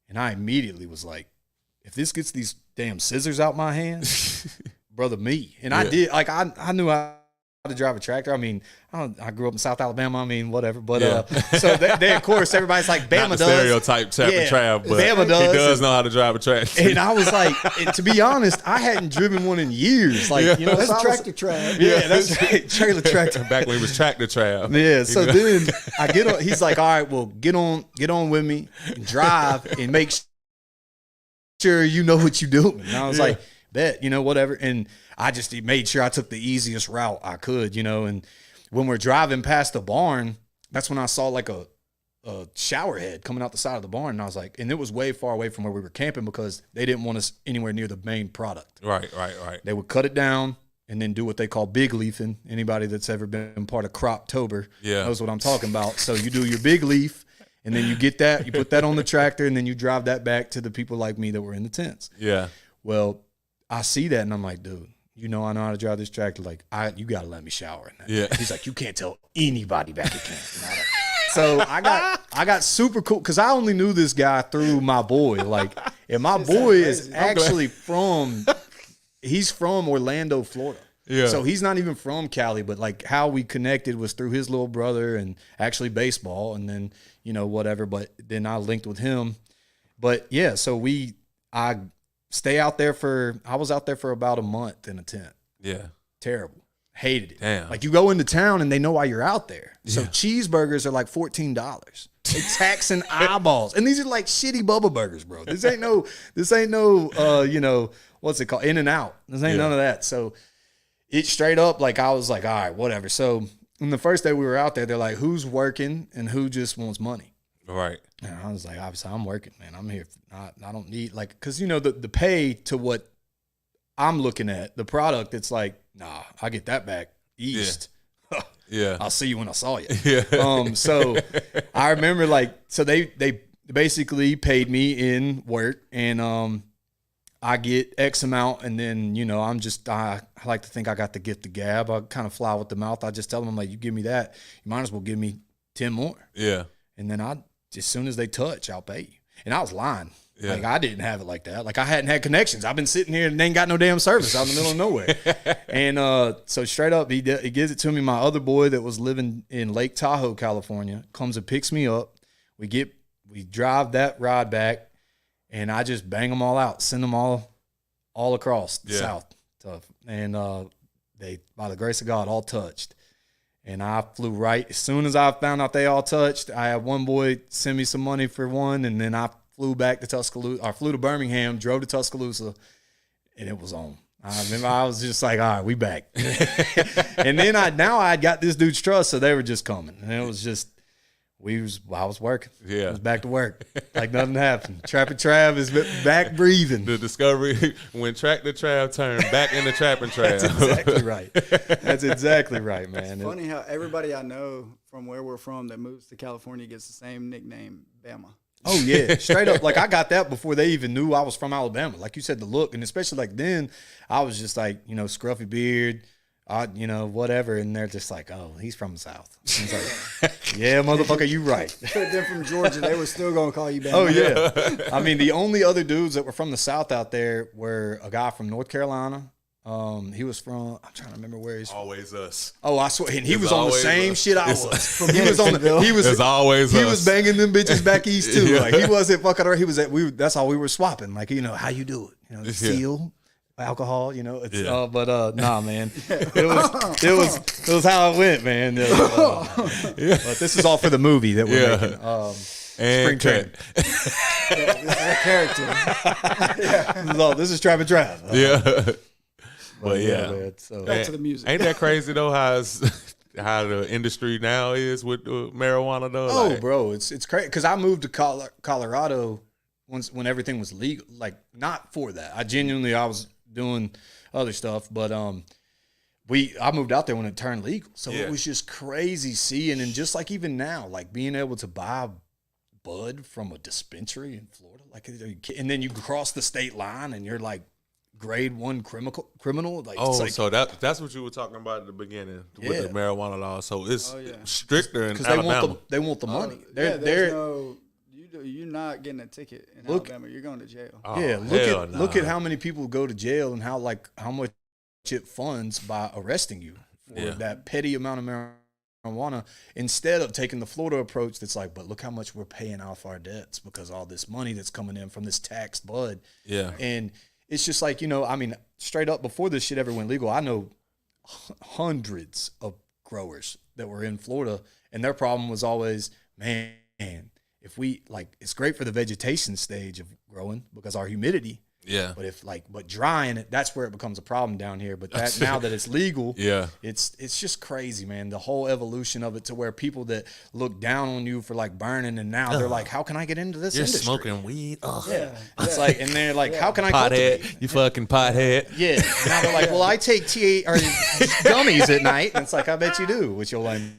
And I immediately was like, if this gets these damn scissors out my hands, brother, me. And I did, like, I knew how to drive a tractor. I mean, I grew up in South Alabama. I mean, whatever. But so they, of course, everybody's like, Bama Not the does. Stereotype Trappin Trav, but Bama does. He does know how to drive a tractor. And I was like, and to be honest, I hadn't driven one in years. Like, you know, That's so Tractor Trav. Yeah, that's right. Trailer tractor. Back when he was Tractor Trav. Yeah. So then I get on. He's like, all right, well, get on with me and drive and make sure you know what you're doing. And I was like, bet, you know, whatever. And I just made sure I took the easiest route I could, you know. And when we're driving past the barn, that's when I saw like a shower head coming out the side of the barn. And I was like, and it was way far away from where we were camping because they didn't want us anywhere near the main product. Right. They would cut it down and then do what they call big leafing. Anybody that's ever been part of Croptober knows what I'm talking about. So you do your big leaf, and then you get that, you put that on the tractor, and then you drive that back to the people like me that were in the tents. Yeah. Well, I see that, and I'm like, dude, you know I know how to drive this tractor. Like, you got to let me shower in that. Yeah. He's like, you can't tell anybody back at camp. So I got super cool because I only knew this guy through my boy. Like, and my boy is actually he's from Orlando, Florida. Yeah. So he's not even from Cali, but like how we connected was through his little brother and actually baseball, and then, you know, whatever. But then I linked with him. But yeah, so I was out there for about a month in a tent. Yeah. Terrible. Hated it. Damn. Like, you go into town and they know why you're out there. So cheeseburgers are like $14. They taxing eyeballs. And these are like shitty Bubba burgers, bro. This ain't no you know, what's it called? In-N-Out. This ain't none of that. So it straight up, like, I was like, all right, whatever. So on the first day we were out there, they're like, who's working and who just wants money? Right. And I was like, obviously I'm working, man. I'm here. I don't need, like, because, you know, the pay to what I'm looking at, the product, it's like, nah, I get that back east. Yeah. I'll see you when I saw you. Yeah. So I remember, like, so they basically paid me in work, and I get X amount, and then, you know, I like to think I got the gift of gab. I kind of fly with the mouth. I just tell them, I'm like, you give me that, you might as well give me 10 more. Yeah. And then as soon as they touch, I'll pay you. And I was lying. Yeah. Like, I didn't have it like that. Like, I hadn't had connections. I've been sitting here and ain't got no damn service out in the middle of nowhere. And so straight up, he gives it to me. My other boy that was living in Lake Tahoe, California, comes and picks me up. We drive that ride back, and I just bang them all out, send them all across the South. And they, by the grace of God, all touched. And I flew right. As soon as I found out they all touched, I had one boy send me some money for one, and then I flew back to Tuscaloosa. I flew to Birmingham, drove to Tuscaloosa, and it was on. I remember I was just like, all right, we back. And then I got this dude's trust, so they were just coming. And it was just, I was working. Yeah. I was back to work. Like nothing happened. Trappin Trav is back breathing. The discovery when Tractor Trav turned back into Trappin Trav. That's exactly right. That's exactly right, man. It's funny how everybody I know from where we're from that moves to California gets the same nickname, Bama. Oh, yeah. Straight up. Like, I got that before they even knew I was from Alabama. Like you said, the look. And especially, like, then I was just like, you know, scruffy beard, you know, whatever. And they're just like, oh, he's from the South. It's like, yeah, motherfucker, you right. Could have been from Georgia. They were still going to call you Bama. Oh, yeah. I mean, the only other dudes that were from the South out there were a guy from North Carolina. He was from, I'm trying to remember where he's from. Always us. Oh, I swear. And he was on the same shit I was. It's always us. He was banging them bitches back east too. Like, he wasn't fucking around. He was that's all we were swapping. Like, you know, how you do it? You know, steel, alcohol, you know. It's nah, man. It was how it went, man. But this is all for the movie that we're making. And Spring Training. Character. This is Trappin Trav. Yeah. But man, so. Back to the music. Ain't that crazy though? How the industry now is with marijuana though? Oh, like, bro, it's crazy because I moved to Colorado when everything was legal. Like, not for that. I was doing other stuff. But I moved out there when it turned legal. So it was just crazy seeing, and just like even now, like being able to buy bud from a dispensary in Florida, like, and then you cross the state line and you're like grade 1 criminal. Like, oh, it's like, so that's what you were talking about at the beginning with the marijuana law. So it's stricter in because Alabama. they want the money. You're not getting a ticket in Alabama. You're going to jail. Oh, look at how many people go to jail and how much it funds by arresting you for that petty amount of marijuana, instead of taking the Florida approach that's like, but look how much we're paying off our debts because all this money that's coming in from this taxed bud. Yeah. And it's just like, I mean, straight up, before this shit ever went legal, I know hundreds of growers that were in Florida, and their problem was always, man, if we, like, it's great for the vegetation stage of growing because our humidity. Yeah. But drying it, that's where it becomes a problem down here. But now that it's legal, it's just crazy, man. The whole evolution of it, to where people that look down on you for like burning, and now they're like, how can I get into this industry? Smoking weed. It's like, and they're like, how can I pothead? You fucking pothead. Yeah. Now they're like, well, I take gummies at night. And it's like, I bet you do with your lame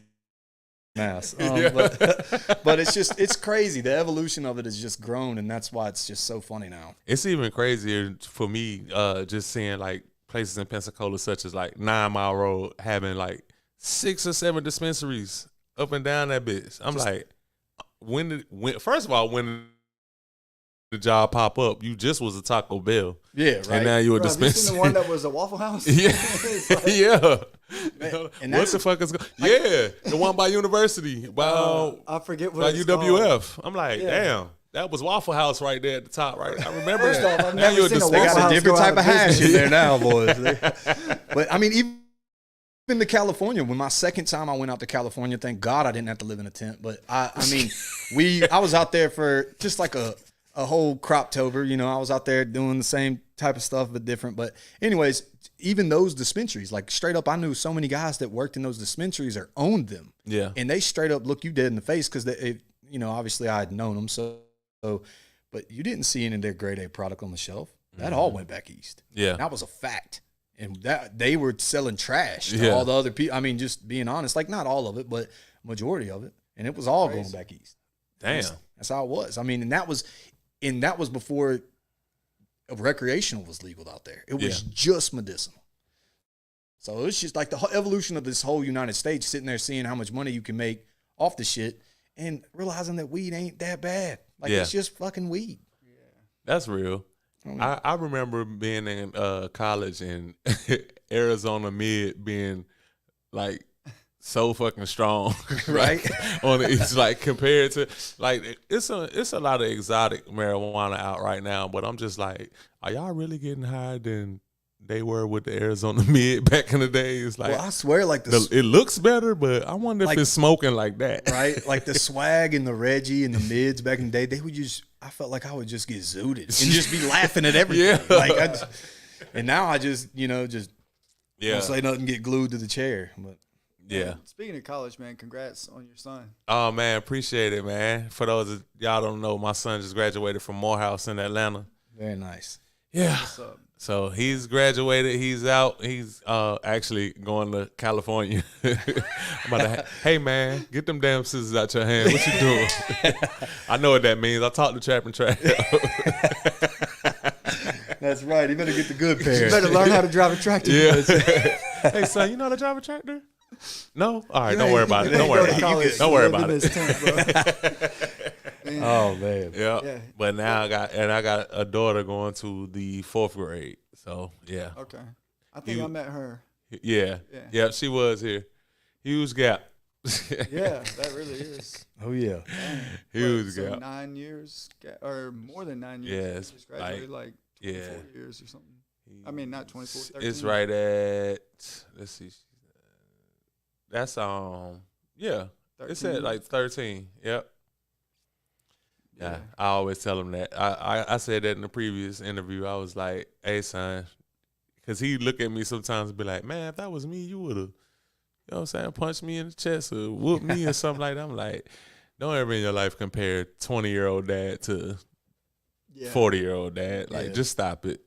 mass. But it's crazy. The evolution of it has just grown, and that's why it's just so funny now. It's even crazier for me, just seeing like places in Pensacola, such as like 9 Mile Road, having like 6 or 7 dispensaries up and down that bitch. I'm like, when first of all, when the job pop up, you just was a Taco Bell. Yeah, right. And now you a Bro, dispensary. Have you seen the one that was a Waffle House? Yeah. And what the fuck is going? The one by University, by I forget what by it's UWF. called. I'm like, damn, that was Waffle House right there at the top, right? I remember First that. off, I've Now never you're a seen a dispensary. They Waffle got a House different go out type of of hash business. in there now, boys. But I mean, even to California, when my second time I went out to California, thank God I didn't have to live in a tent. But I mean, I was out there for just like a whole croptober. I was out there doing the same type of stuff, but different. But anyways, even those dispensaries, like straight up, I knew so many guys that worked in those dispensaries or owned them. Yeah. And they straight up look you dead in the face because obviously I had known them. So, but you didn't see any of their grade A product on the shelf. That all went back east. Yeah. That was a fact. And that they were selling trash to all the other people. I mean, just being honest, like not all of it, but majority of it. And it was all going back east. Damn. That's how it was. I mean, and that was before recreational was legal out there. It was just medicinal. So it's just like the whole evolution of this whole United States, sitting there seeing how much money you can make off the shit and realizing that weed ain't that bad. Like it's just fucking weed. Yeah. That's real. I remember being in college and Arizona mid being like so fucking strong, right? It's like compared to like it's a lot of exotic marijuana out right now, but I'm just like, are y'all really getting higher than they were with the Arizona mid back in the day? It's like, well, I swear, like it looks better, but I wonder if it's smoking like that, right? Like the swag and the Reggie and the mids back in the day, they would I felt like I would just get zooted and just be laughing at everything. Like and now I just don't say nothing, get glued to the chair. But yeah. Speaking of college, man, congrats on your son. Oh man, appreciate it, man. For those of y'all don't know, my son just graduated from Morehouse in Atlanta. Very nice. Yeah. What's up? So he's graduated. He's out. He's actually going to California. I'm about to, hey man, get them damn scissors out your hand. What you doing? I know what that means. I talked to Trappin Trav. That's right. You better get the good pair. You better learn how to drive a tractor. Yeah. Hey son, you know how to drive a tractor? No? All right, don't worry about it. Don't worry about it. Don't worry about it. Oh man. Yeah. But now I got a daughter going to the 4th grade. So yeah. Okay. I think I met her. Yeah. Yeah, she was here. Huge gap. Yeah, that really is. Oh yeah. Huge gap. 9 years or more than 9 years. Yeah, it's just graduated like 24 years or something. I mean, not 24. 13. It's right at, let's see. That's yeah. 13. It's at like 13. Yep. Yeah, I always tell him that. I said that in the previous interview. I was like, hey, son, because he look at me sometimes and be like, man, if that was me, you would have, you know what I'm saying, punched me in the chest or whooped me or something like that. I'm like, don't ever in your life compare 20-year-old dad to 40-year-old dad. Like, just stop it.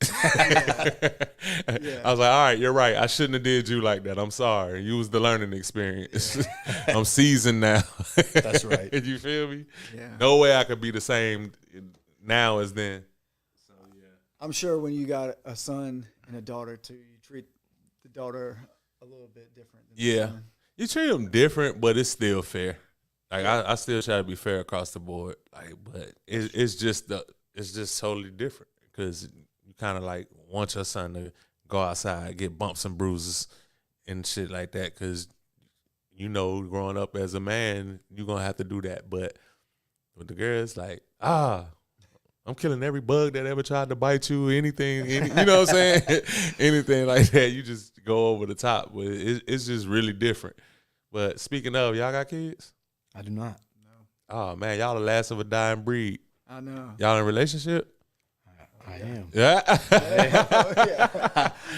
Yeah. I was like, all right, you're right. I shouldn't have did you like that. I'm sorry. You was the learning experience. I'm seasoned now. That's right. You feel me? Yeah. No way I could be the same now as then. So yeah. I'm sure when you got a son and a daughter too, you treat the daughter a little bit different than the son. You treat them different, but it's still fair. Like I still try to be fair across the board. Like, but it's just totally different because you kind of like want your son to go outside, get bumps and bruises and shit like that. Because you know, growing up as a man, you're gonna have to do that. But with the girls, like I'm killing every bug that ever tried to bite you, anything, you know what I'm saying? Anything like that, you just go over the top. But it's just really different. But speaking of, y'all got kids? I do not. No. Oh, man, y'all the last of a dying breed. I know. Y'all in a relationship? I am. Yeah.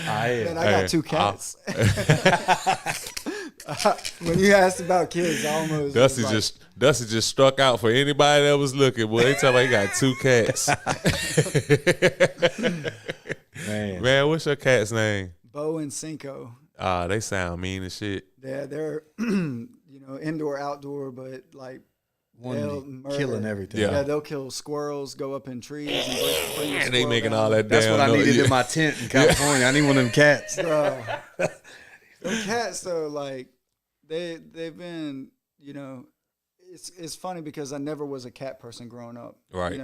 I am. Man, I got 2 cats. When you asked about kids, I almost Dusty just struck out for anybody that was looking. Boy, they tell me he got 2 cats. Man, what's your cat's name? Bo and Cinco. They sound mean as shit. Yeah, they're indoor, outdoor, but like they'll murder. Killing everything. Yeah, they'll kill squirrels, go up in trees, and bring the And they squirrel making down. all that That's damn what I noise. needed in my tent in California. I need one of them cats. Bro, them cats though, like they've been, it's funny because I never was a cat person growing up. Right.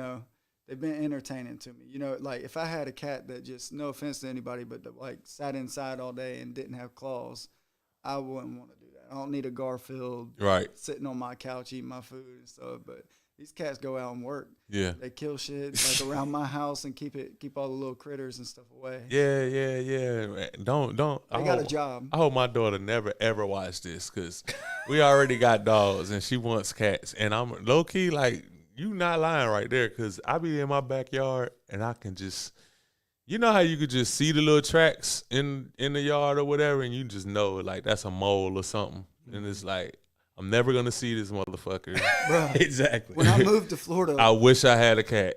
They've been entertaining to me. Like if I had a cat that just, no offense to anybody, but that, like sat inside all day and didn't have claws, I wouldn't want to do that. I don't need a Garfield sitting on my couch eating my food and stuff. But these cats go out and work. Yeah. They kill shit like around my house and keep all the little critters and stuff away. Yeah. Don't. They got a job. I hope my daughter never ever watch this because we already got dogs and she wants cats. And I'm low key like, you not lying right there because I be in my backyard and I can just, you know how you could just see the little tracks in the yard or whatever and you just know like that's a mole or something. And it's like, I'm never going to see this motherfucker. Bro, Exactly. when I moved to Florida, I wish I had a cat.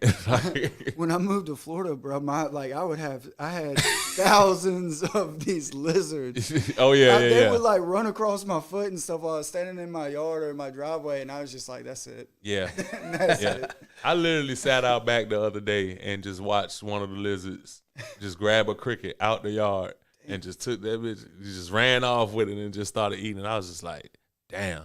when I moved to Florida, bro, I had thousands of these lizards. Oh yeah, They would like run across my foot and stuff while I was standing in my yard or in my driveway, and I was just like, "That's it." Yeah, That's it. I literally sat out back the other day and just watched one of the lizards just grab a cricket out the yard and just took that bitch, just ran off with it and just started eating. I was just like, damn.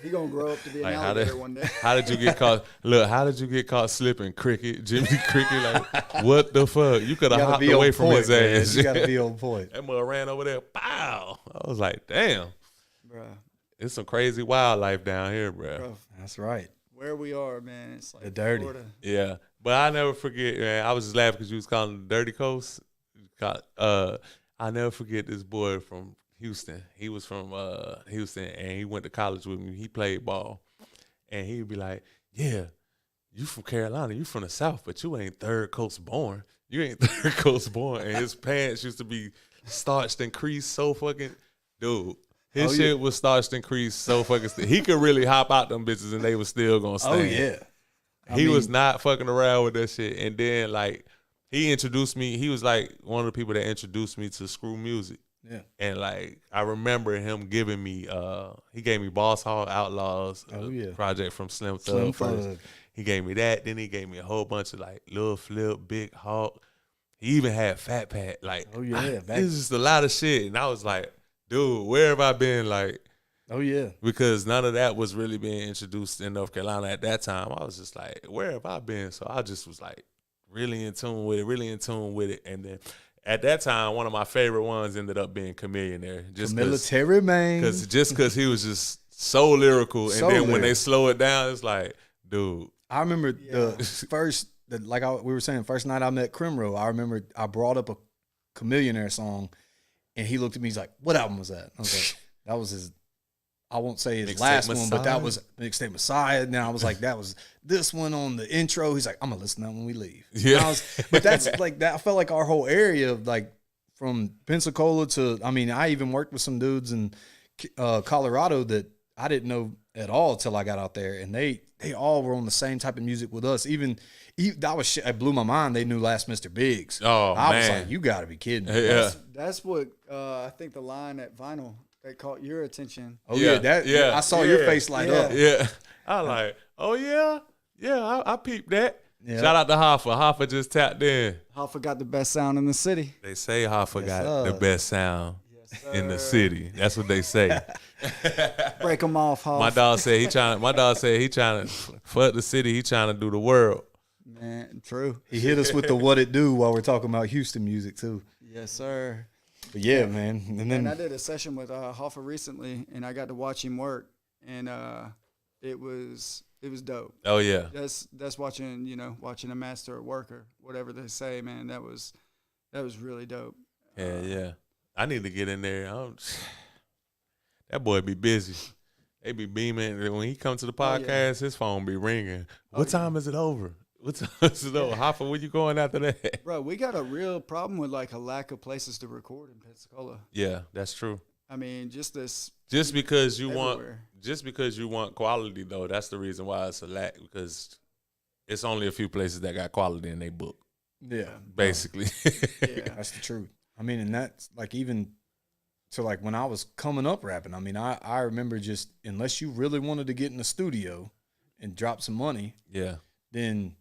He gonna grow up to be an Like, alligator one day. How did you get caught? Look, how did you get caught slipping, Cricket? Jimmy Cricket, like, what the fuck? You could have hopped away from his ass. You gotta be on point. That mother ran over there, pow. I was like, damn. Bro, It's some crazy wildlife down here, bro. That's right. where we are, man, it's like The dirty. Florida. Yeah, but I never forget, man. I was just laughing because you was calling the Dirty Coast. I never forget this boy from Houston. He was from Houston, and he went to college with me. He played ball, and he'd be like, "Yeah, you from Carolina? You from the South, but you ain't Third Coast born. You ain't Third Coast born." And his pants used to be starched and creased so fucking, dude. His shit was starched and creased so fucking. He could really hop out them bitches, and they was still gonna stand. Oh yeah. He was not fucking around with that shit. And then like he introduced me. He was like one of the people that introduced me to screw music. Yeah. And like I remember him giving me he gave me Boss Hog Outlaws project from Slim Thug first. He gave me that, then he gave me a whole bunch of like Lil Flip, Big Hawk. He even had Fat Pat. Like it was just a lot of shit. And I was like, dude, where have I been? Like, oh yeah. Because none of that was really being introduced in North Carolina at that time. I was just like, where have I been? So I just was like really in tune with it. And then at that time, one of my favorite ones ended up being Chamillionaire. Just military man. Because he was just so lyrical. And then when they slow it down, it's like, dude. I remember the first, we were saying, first night I met Crimro, I remember I brought up a Chamillionaire song, and he looked at me, he's like, what album was that? I was like, that was his, I won't say his last one, but that was Mixtape Messiah. And then I was like, that was this one on the intro. He's like, I'm going to listen to that when we leave. Yeah. But that's like, that I felt like our whole area, like from Pensacola to, I mean, I even worked with some dudes in Colorado that I didn't know at all till I got out there, and they all were on the same type of music with us. Even that was shit. It blew my mind. They knew Last Mr. Biggs. Oh, I was like, you got to be kidding me. Yeah. That's what I think the line at Vinyl that caught your attention. Oh yeah, I saw your face light up. Yeah, I like. Oh yeah, I peeped that. Yeah. Shout out to Hoffa. Hoffa just tapped in. Hoffa got the best sound in the city. They say Hoffa got the best sound in the city. That's what they say. Break them off, Hoffa. My dog said he trying to fuck the city. He trying to do the world. Man, true. He hit us with the what it do while we're talking about Houston music too. Yes, sir. But yeah, man. And then I did a session with Hoffa recently, and I got to watch him work, and it was dope. Oh yeah. That's watching a master at work or whatever they say, man. That was really dope. Yeah. I need to get in there. That boy be busy. They be beaming. When he comes to the podcast, his phone be ringing. What time is it over? What time is it over? Hoffa, where you going after that? Bro, we got a real problem with like a lack of places to record in Pensacola. Yeah, that's true. I mean, just because you want quality though, that's the reason why it's a lack, because it's only a few places that got quality in their book. Yeah. Basically. Yeah. That's the truth. I mean, and that's like even so like when I was coming up rapping, I mean, I remember just unless you really wanted to get in the studio and drop some money, then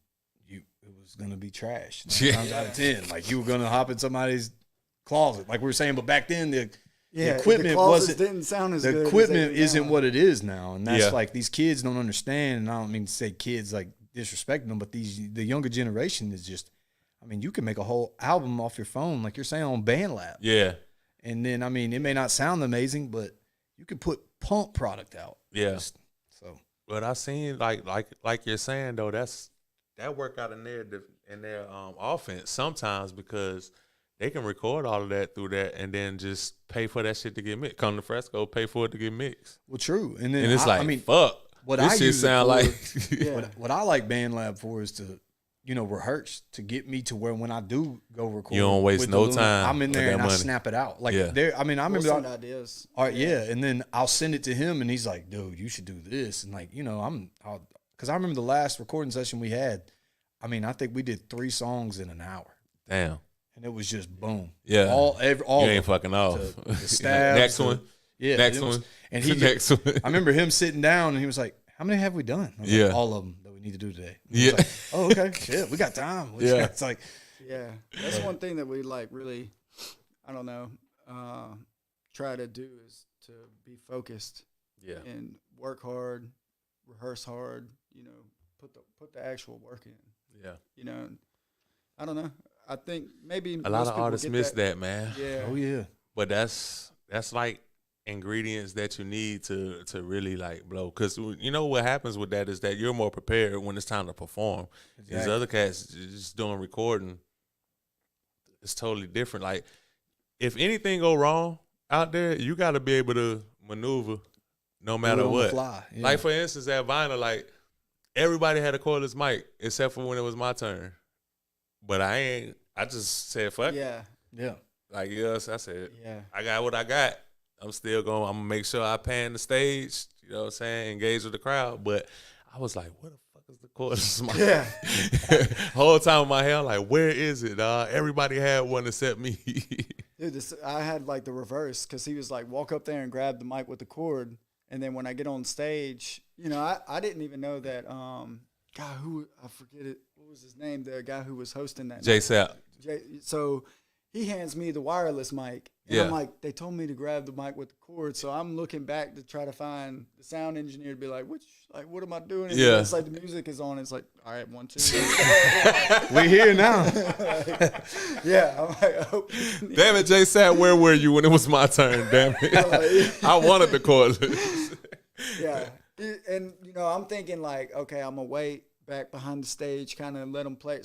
it was gonna be trash. 9 times out of 10. Like you were gonna hop in somebody's closet, like we were saying, but back then the equipment didn't sound as good. The equipment isn't what it is now, and that's like these kids don't understand. And I don't mean to say kids like disrespecting them, but the younger generation is just. I mean, you can make a whole album off your phone, like you're saying on BandLab. Yeah. And then, I mean, it may not sound amazing, but you can put pump product out. Yeah. But I seen like you're saying though, that work out in their offense sometimes, because they can record all of that through that and then just pay for that shit to get mixed. Come to Fresco, pay for it to get mixed. Well, true. And then it's fuck. What this I shit sound like. What I like BandLab for is to. Rehearse to get me to where when I do go record, you don't waste no time. I'm in there and I snap it out. Like there, I mean, I remember ideas. All right, and then I'll send it to him, and he's like, "Dude, you should do this." And like, because I remember the last recording session we had. I mean, I think we did 3 songs in an hour. Damn. And it was just boom. Yeah. All you ain't fucking off. The stabs, next one. Yeah. Next one. And he next one. I remember him sitting down, and he was like, "How many have we done?" I was like, all of them. Need to do today. Like, oh, okay. Shit, we got time. It's like, that's one thing that we like really, I don't know, try to do is to be focused. Yeah. And work hard, rehearse hard. Put the actual work in. Yeah. I don't know. I think maybe a lot of artists miss that, man. Yeah. Oh yeah. But that's like ingredients that you need to really like blow, because what happens with that is that you're more prepared when it's time to perform. Exactly. These other cats just doing recording, it's totally different. Like if anything go wrong out there, you got to be able to maneuver no matter what. Like for instance at Vinyl, like everybody had a cordless mic except for when it was my turn, but I just said fuck yeah like I said I got what I got. I'm gonna make sure I pan the stage, you know what I'm saying, engage with the crowd. But I was like, where the fuck is the cordless mic? Yeah. Whole time in my head, I'm like, where is it, dog? Everybody had one except me. Dude, I had like the reverse, because he was like, walk up there and grab the mic with the cord. And then when I get on stage, I didn't even know that, I forget it. What was his name? The guy who was hosting that. Jay Sapp. So he hands me the wireless mic. And I'm like, they told me to grab the mic with the cord. So I'm looking back to try to find the sound engineer to be like, what am I doing? And it's like the music is on. It's like, all right, 1, 2. We're here now. I'm like, I hope. Damn it, Jay Sapp, where were you when it was my turn? Damn it. I wanted the cordless. Yeah. And, I'm thinking like, okay, I'm going to wait back behind the stage, kind of let them play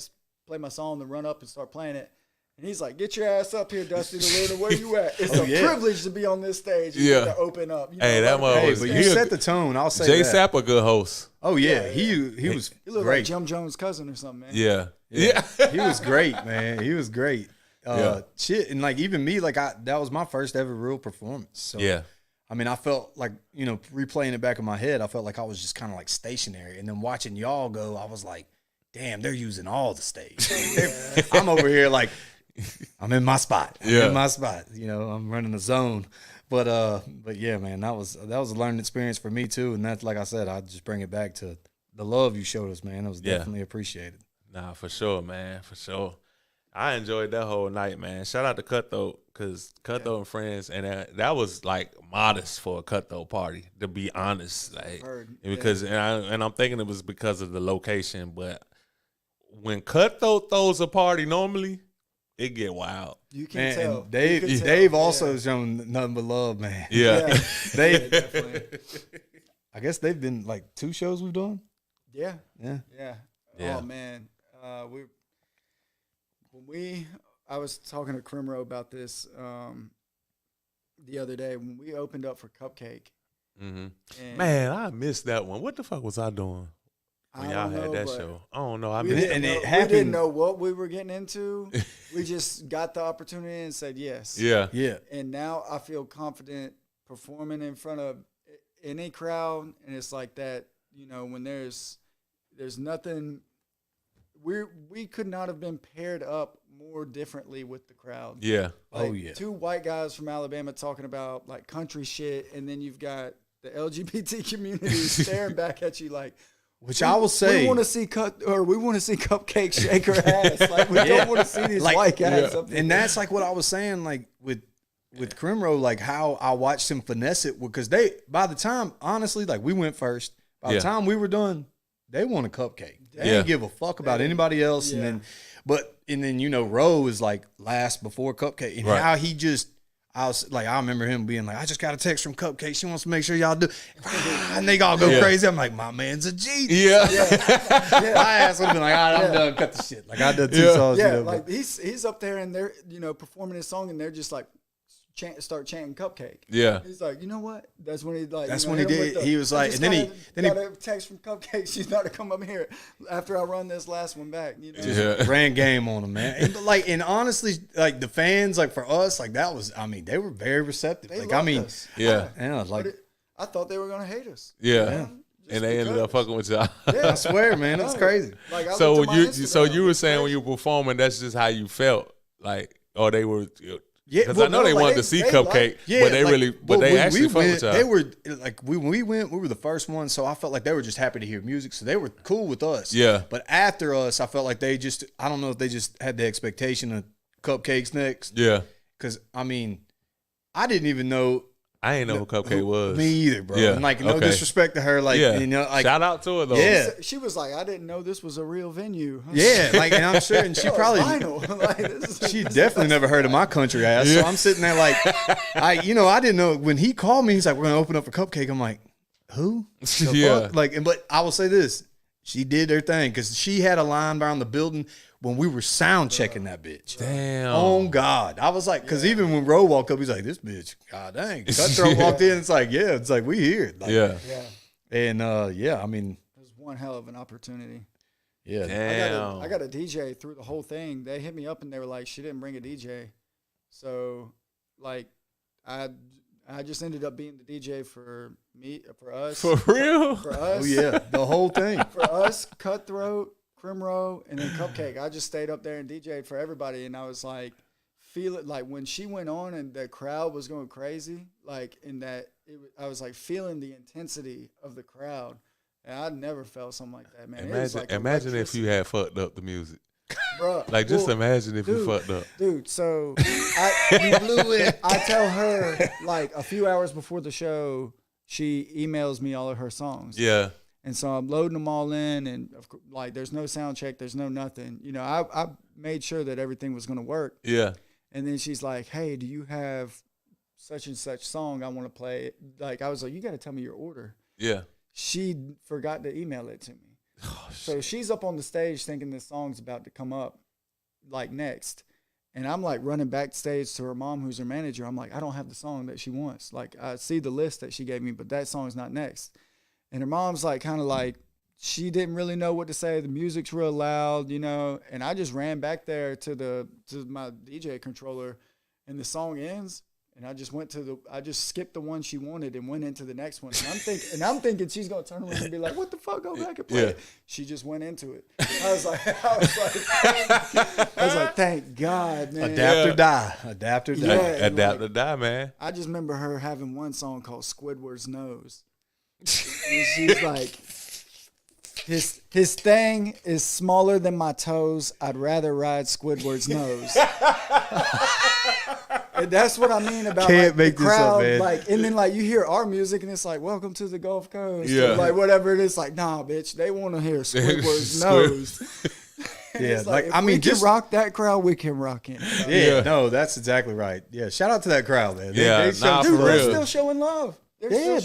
my song, then run up and start playing it. And he's like, get your ass up here, Dusty DeLuna. Where you at? It's a privilege to be on this stage. You get to open up. But you set the tone. I'll say Jay that. Sapp a good host. Oh, yeah. He was He looked great. like Jim Jones' cousin or something, man. Yeah. He was great, man. He was great. Shit. And like even me, like that was my first ever real performance. So I mean, I felt like, you know, replaying it back in my head, I felt like I was just kind of like stationary. And then watching y'all go, I was like, damn, they're using all the stage. I'm over here like, I'm in my spot. I'm in my spot. You know, I'm running the zone. But yeah, man, that was a learning experience for me too. And that's, like I said, I just bring it back to the love you showed us, man. It was definitely appreciated. Nah, for sure, man, for sure. I enjoyed that whole night, man. Shout out to Cutthroat, because Cutthroat and Friends, and that was like modest for a Cutthroat party, to be honest. Like, because and I'm thinking it was because of the location, but when Cutthroat throws a party normally, it get wild. You can tell. And Dave also shown nothing but love, man. Yeah. Definitely. I guess they've been like 2 shows we've done. Yeah. Yeah. Oh man, I was talking to Crimro about this the other day when we opened up for Cupcake. Mm-hmm. Man, I missed that one. What the fuck was I doing when y'all had that show? I don't know. We didn't know what we were getting into. We just got the opportunity and said yes. Yeah. And now I feel confident performing in front of any crowd, and it's like that. You know, when there's nothing. We could not have been paired up more differently with the crowd. Yeah. Like, 2 white guys from Alabama talking about like country shit, and then you've got the LGBT community staring back at you like, which I will say, we want to see Cupcake shake her ass. Like, we don't want to see these white guys up there. And that's like what I was saying, like with Crimro, like how I watched him finesse it, because by the time, honestly, like we went first. By the time we were done, they want a Cupcake. They didn't give a fuck about anybody else. Yeah. And then, you know, Ro is like last before Cupcake. And how he just, I remember him being like, I just got a text from Cupcake. She wants to make sure y'all do. And they all go crazy. I'm like, my man's a genius. Yeah. My ass would have been like, all right, I'm done. Cut the shit. Like, I done 2 songs. Yeah, like he's up there and they're, you know, performing his song, and they're just like, start chanting Cupcake. Yeah. He's like, you know what? That's when he like. That's when he did. He was like, and then he got a text from Cupcake. She's not to come up here after I run this last one back. You know, just ran game on him, man. And honestly, like the fans, like for us, like that was. I mean, they were very receptive. They like I mean, us. I thought they were gonna hate us. Yeah. And they ended up fucking with y'all. Yeah. I swear, man, that's crazy. Like, so you were saying when you were performing, that's just how you felt, like, or they were. Yeah, because I know they wanted to see Cupcake, but they actually fucked with y'all. They were like, when we went, we were the first ones, so I felt like they were just happy to hear music, so they were cool with us. Yeah. But after us, I felt like they just, I don't know if they just had the expectation of Cupcakes next. Yeah. Because, I mean, I didn't even know. I didn't know who Cupcake was. Me either, bro. Yeah. And like, no disrespect to her. Like, you know, like, shout out to her, though. Yeah. She was like, I didn't know this was a real venue. Yeah. Like, and I'm sure, and she probably, she definitely never heard of my country ass. Yeah. So I'm sitting there like, I didn't know. When he called me, he's like, we're going to open up for Cupcake. I'm like, who? Fuck? Like, but I will say this. She did her thing, because she had a line around the building when we were sound checking that bitch. Damn. Oh, God. I was like, because even when Ro walked up, he's like, this bitch, God dang. Cutthroat walked in, it's like, we here. Like, And, I mean. It was one hell of an opportunity. Yeah. Damn. I got a DJ through the whole thing. They hit me up and they were like, she didn't bring a DJ. So, like, I just ended up being the DJ for us. For real? For us. Oh, yeah. The whole thing. For us, Cutthroat, Crimro, and then Cupcake. I just stayed up there and DJ'd for everybody, and I was like, feel it, like when she went on and the crowd was going crazy, like in that, I was like feeling the intensity of the crowd, and I'd never felt something like that, man. Imagine if you had fucked up the music. Bruh, like, just imagine if you fucked up. Dude, so you blew it. I tell her, like, a few hours before the show, she emails me all of her songs. Yeah. And so I'm loading them all in, and like, there's no sound check, there's no nothing. You know, I made sure that everything was going to work. Yeah. And then she's like, hey, do you have such and such song I want to play? Like, I was like, you got to tell me your order. Yeah. She forgot to email it to me. Oh, so she's up on the stage thinking this song's about to come up, like, next. And I'm like running backstage to her mom, who's her manager. I'm like, I don't have the song that she wants. Like, I see the list that she gave me, but that song's not next. And her mom's like, kind of like, she didn't really know what to say. The music's real loud, you know. And I just ran back there to my DJ controller, and the song ends, And I just skipped the one she wanted and went into the next one. And I'm thinking she's gonna turn around and be like, "What the fuck? Go back and play." Yeah. She just went into it. I was like, "Thank God, man." Adapt or die. Yeah, adapt or die, man. I just remember her having one song called "Squidward's Nose," and she's like, "His thing is smaller than my toes. I'd rather ride Squidward's nose." And that's what I mean about Can't make the crowd, this up, man. and then you hear our music and it's like, "Welcome to the Gulf Coast," yeah, or whatever it is. Like, nah, bitch, they want to hear Squidward's nose. Yeah, if we can rock that crowd, we can rock him. Yeah, no, that's exactly right. Yeah, shout out to that crowd, man. They for real. They're still showing love. They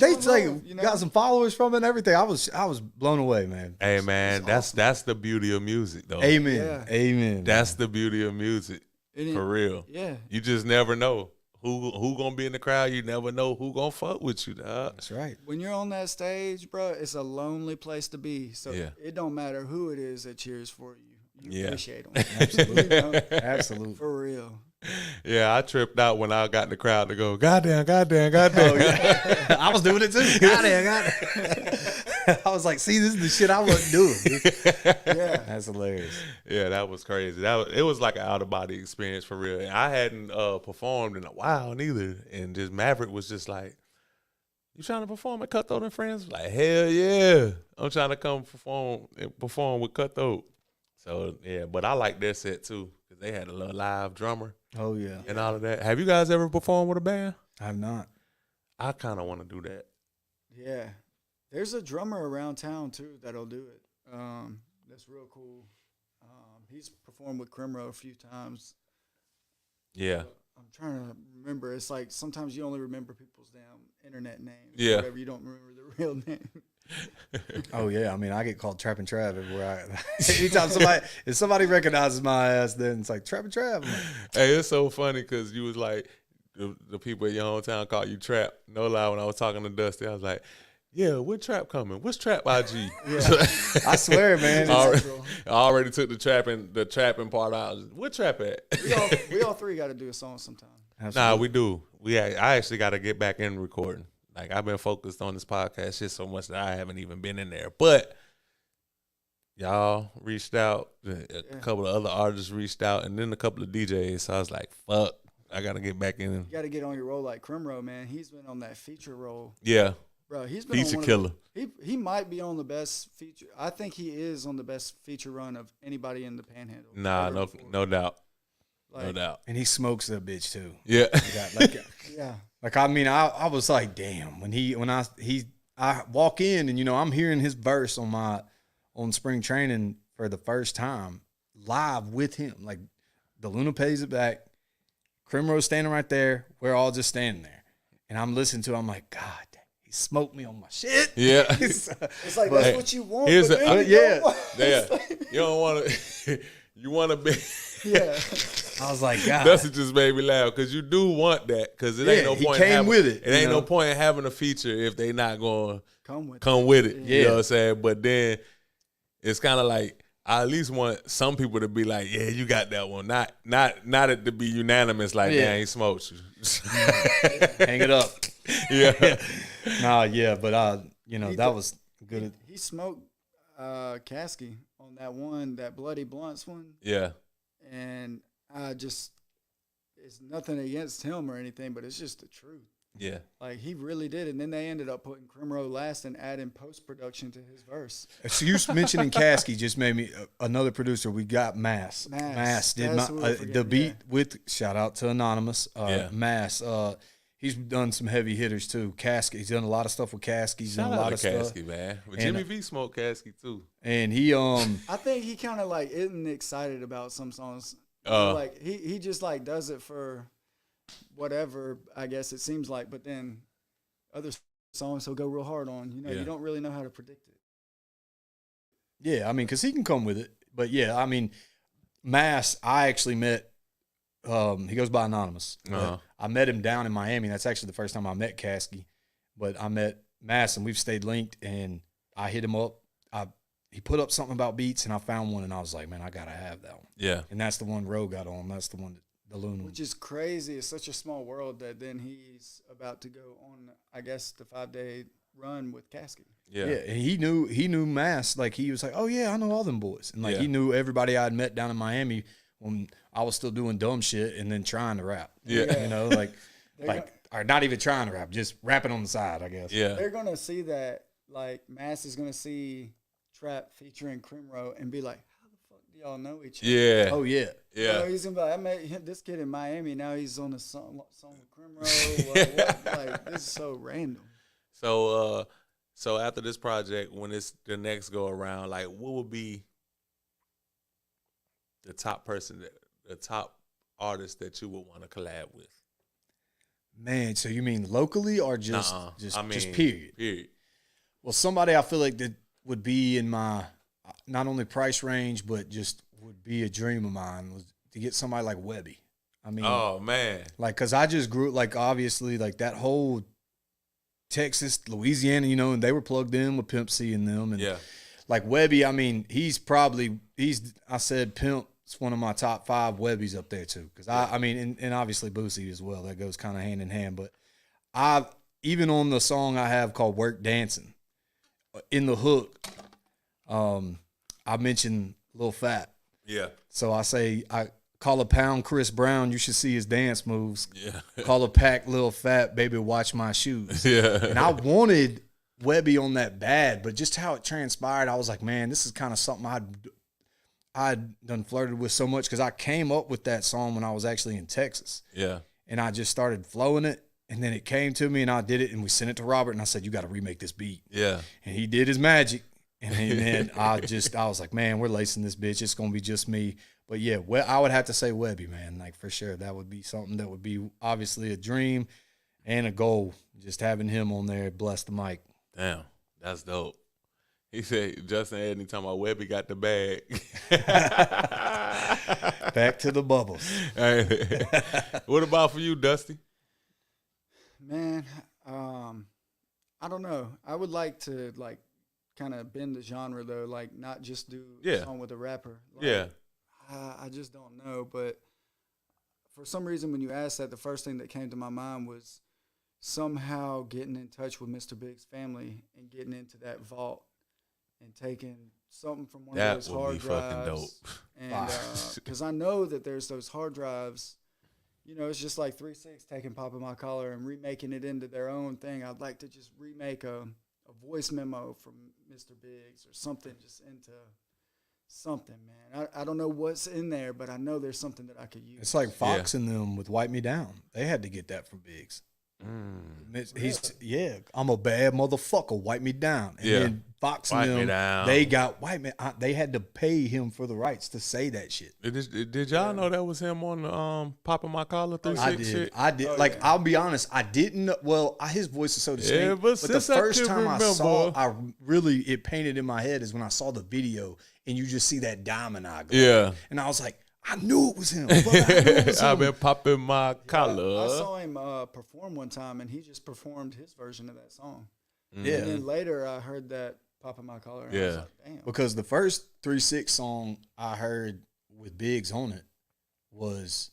got some followers from it and everything. I was blown away, man. Hey, man, that's the beauty of music, though. Amen. Yeah. Amen. That's the beauty of music. For real. Yeah. You just never know who gonna be in the crowd. You never know who gonna fuck with you, dog. That's right. When you're on that stage, bro, it's a lonely place to be. So it don't matter who it is that cheers for you. You appreciate them. Absolutely. Absolutely. For real. Yeah, I tripped out when I got in the crowd to go, goddamn. Oh, yeah. I was doing it too. Goddamn. I was like, see, this is the shit I wasn't doing. Yeah. That's hilarious. Yeah, that was crazy. It was like an out of body experience for real. And I hadn't performed in a while neither. And just Maverick was just like, "You trying to perform at Cutthroat and Friends?" Like, hell yeah. I'm trying to come perform with Cutthroat. So yeah, but I like their set too, because they had a little live drummer. Oh yeah. And all of that. Have you guys ever performed with a band? I have not. I kind of want to do that. Yeah. There's a drummer around town too that'll do it. That's real cool. He's performed with Crimro a few times. Yeah. I'm trying to remember. It's like sometimes you only remember people's damn internet names. Yeah. Whatever, you don't remember the real name. Oh yeah, I mean, I get called Trappin Trav everywhere. Anytime somebody recognizes my ass, then it's like Trappin Trav. Like, hey, it's so funny because you was like the people in your hometown call you Trap. No lie, when I was talking to Dusty, I was like, "Yeah, when Trap coming? What's Trap IG?" Yeah. I swear, man. I already took the trapping part out. What Trap at? We all three got to do a song sometime. Absolutely. Nah, we do. I actually got to get back in recording. Like, I've been focused on this podcast shit so much that I haven't even been in there. But y'all reached out. A couple of other artists reached out, and then a couple of DJs. So I was like, fuck, I got to get back in. You got to get on your roll like Crimro, man. He's been on that feature roll. Yeah. Bro, he's been feature killer. He might be on the best feature. I think he is on the best feature run of anybody in the Panhandle. Nah, no doubt. No doubt. And he smokes that bitch too. Yeah. Yeah. Like, I mean, I was like, damn. When I walk in and I'm hearing his verse on spring training for the first time live with him. Like, Deluna pays it back. Crimro's standing right there. We're all just standing there, and I'm listening to it. I'm like, God damn, he smoked me on my shit. Yeah. It's like, that's what you want. Yeah. You don't want to. You want to be. Yeah. I was like, God. Dusty just made me laugh because you do want that, because it ain't no point. He came with it. It ain't no point in having a feature if they not going to come with it. Yeah. You know what I'm saying? But then it's kind of like, I at least want some people to be like, yeah, you got that one. Not it to be unanimous like, yeah, he smoked you. Hang it up. Yeah. Nah, yeah, but that was good. He smoked Caskey on that Bloody Blunts one. Yeah. And it's nothing against him or anything, but it's just the truth. Yeah. Like, he really did. And then they ended up putting Crimro last and adding post-production to his verse. So you mentioning Caskey just made me another producer. We got Mass. Mass did the beat with, shout out to Anonymous. Mass. He's done some heavy hitters too. Caskey. He's done a lot of stuff with Caskey. He's done a lot of stuff. Caskey, man. But Jimmy V smoked Caskey too. And he I think he kind of like isn't excited about some songs. Like he just like does it for whatever, I guess it seems like, but then other songs he'll go real hard on. You don't really know how to predict it. Yeah, I mean, because he can come with it. But yeah, I mean, Mass, I actually met, he goes by Anonymous. I met him down in Miami. That's actually the first time I met Caskey. But I met Mass, and we've stayed linked, and I hit him up. He put up something about beats, and I found one, and I was like, man, I got to have that one. Yeah. And that's the one Ro got on. That's the one Deluna. Which is crazy. It's such a small world that then he's about to go on, I guess, the 5-day run with Caskey. Yeah, and he knew Mass. Like, he was like, oh yeah, I know all them boys, and like he knew everybody I'd met down in Miami when I was still doing dumb shit and then trying to rap. Yeah. You know, or not even trying to rap, just rapping on the side, I guess. Yeah, they're gonna see that. Like, Mass is gonna see Trap featuring Crimro and be like, how the fuck do y'all know each other? Yeah. Oh yeah. You know, he's gonna be like, I met this kid in Miami. Now he's on a song with Crimro. Like, this is so random. So after this project, when it's the next go around, like, what would be the top artist that you would want to collab with? Man, so you mean locally or just period? Period. Well, somebody I feel like that would be in my not only price range, but just would be a dream of mine was to get somebody like Webby. I mean, oh man, like, cause I just grew like obviously like that whole Texas, Louisiana, you know, and they were plugged in with Pimp C and them, and like Webby. I mean, I said Pimp's one of my top 5. Webby's up there too, cause I mean, and obviously Boosie as well. That goes kind of hand in hand. But even on the song I have called "Work Dancing," in the hook, I mentioned Lil Fat. Yeah. So I call a pound Chris Brown, you should see his dance moves. Yeah. Call a pack Lil Fat, baby, watch my shoes. Yeah. And I wanted Webby on that bad, but just how it transpired, I was like, man, this is kind of something I'd done flirted with so much, because I came up with that song when I was actually in Texas. Yeah. And I just started flowing it, and then it came to me, and I did it, and we sent it to Robert, and I said, you got to remake this beat. Yeah. And he did his magic. And then I was like, man, we're lacing this bitch. It's going to be just me. But yeah, I would have to say Webby, man. Like, for sure, that would be something that would be obviously a dream and a goal. Just having him on there, bless the mic. Damn, that's dope. He said, Justin Edney talking about Webby got the bag. Back to the bubbles. What about for you, Dusty? Man, I don't know. I would like to, like, kind of bend the genre, though, like, not just do a song with a rapper. Like, I just don't know, but for some reason when you asked that, the first thing that came to my mind was somehow getting in touch with Mr. Big's family and getting into that vault and taking something from one of those hard drives. And because I know that there's those hard drives, you know, it's just like 3-6 taking Pop in My Collar and remaking it into their own thing. I'd like to just remake a voice memo from Mr. Biggs or something, just into something, man. I don't know what's in there, but I know there's something that I could use. It's like Fox and them with Wipe Me Down. They had to get that from Biggs. I'm a bad motherfucker, wipe me down. And then Fox and them, they got they had to pay him for the rights to say that shit. Did y'all know that was him on the Pop in My Collar 3-6 shit? I did. I'll be honest, I didn't. Well, his voice is so distinct. Yeah, but the first time I saw, it painted in my head is when I saw the video and you just see that diamond eye go. Yeah. And I was like, I knew it was him. I've been popping my collar. I saw him perform one time, and he just performed his version of that song. Yeah. And then later, I heard that "Pop in My Collar." And I was like, damn. Because the first 3-6 song I heard with Biggs on it was,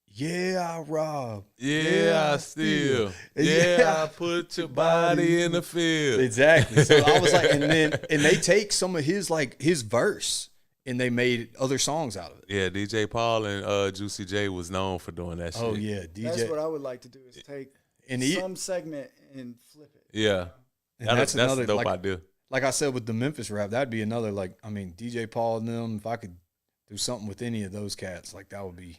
"Yeah, I rob. Yeah, I steal. Yeah, I put your body in the field." Exactly. So I was like, and they take some of his his verse. And they made other songs out of it. Yeah, DJ Paul and Juicy J was known for doing that shit. Oh, yeah. DJ. That's what I would like to do is take some segment and flip it. Yeah. And that's another a dope idea. Like I said with the Memphis rap, that'd be another, DJ Paul and them, if I could do something with any of those cats, that would be.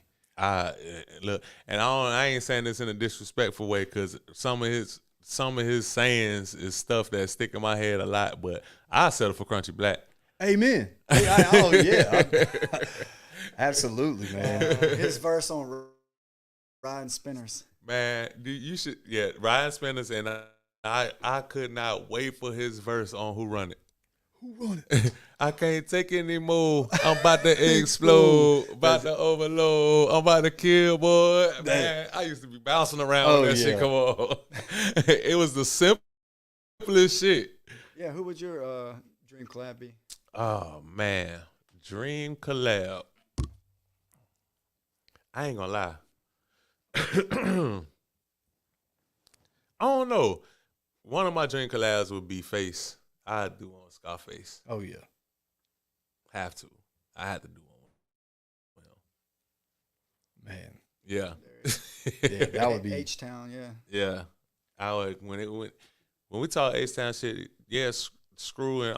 Look, and I ain't saying this in a disrespectful way, because some of his sayings is stuff that stick in my head a lot, but I settle for Crunchy Black. Amen. Absolutely, man. His verse on Riding Spinners. Man, you should, Riding Spinners, and I could not wait for his verse on Who Run It. Who Run It? I can't take anymore. I'm about to explode, about to overload. I'm about to kill, boy. Man, I used to be bouncing around with that shit. Come on. It was the simplest shit. Yeah, who would your dream collab be? Oh, man. Dream collab. I ain't gonna lie. I don't know. One of my dream collabs would be Face. I'd do on Scarface. Oh yeah. Have to. I had to do one. Well, Man. yeah. Yeah, that would be H-Town, yeah. Yeah. I would when we talk H-Town shit, yeah, Screw and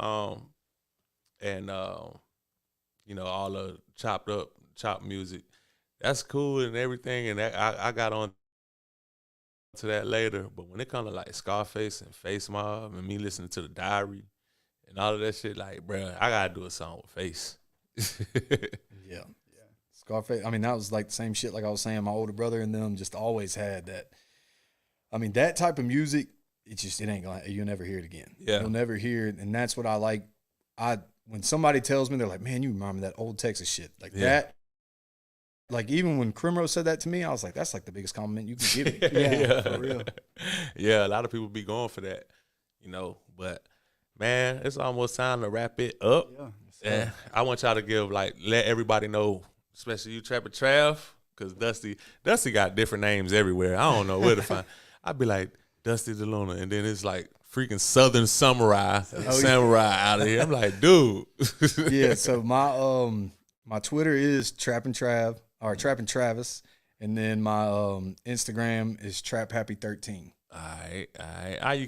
you know, all the chopped music. That's cool and everything, and that, I got on to that later. But when it comes to like Scarface and Face Mob and me listening to the Diary and all of that shit, like, bro, I gotta do a song with Face. Yeah. Scarface. I mean, that was like the same shit. Like I was saying, my older brother and them just always had that. I mean, that type of music, it ain't gonna. You'll never hear it again. Yeah, you'll never hear it, and that's what I like. When somebody tells me, they're like, "Man, you remind me of that old Texas shit." Like that. Like even when Crimro said that to me, I was like, "That's like the biggest compliment you can give me." Yeah, for real. Yeah, a lot of people be going for that, you know. But man, it's almost time to wrap it up. Yeah, I want y'all to let everybody know, especially you, Trappin Trav, because Dusty got different names everywhere. I don't know where to find. I'd be like Dusty Deluna, and then it's like freaking Southern Samurai out of here. I'm like, dude. Yeah. So my Twitter is Trappin Trav or Trappin Travis, and then my Instagram is TrapHappy13. All right. How you?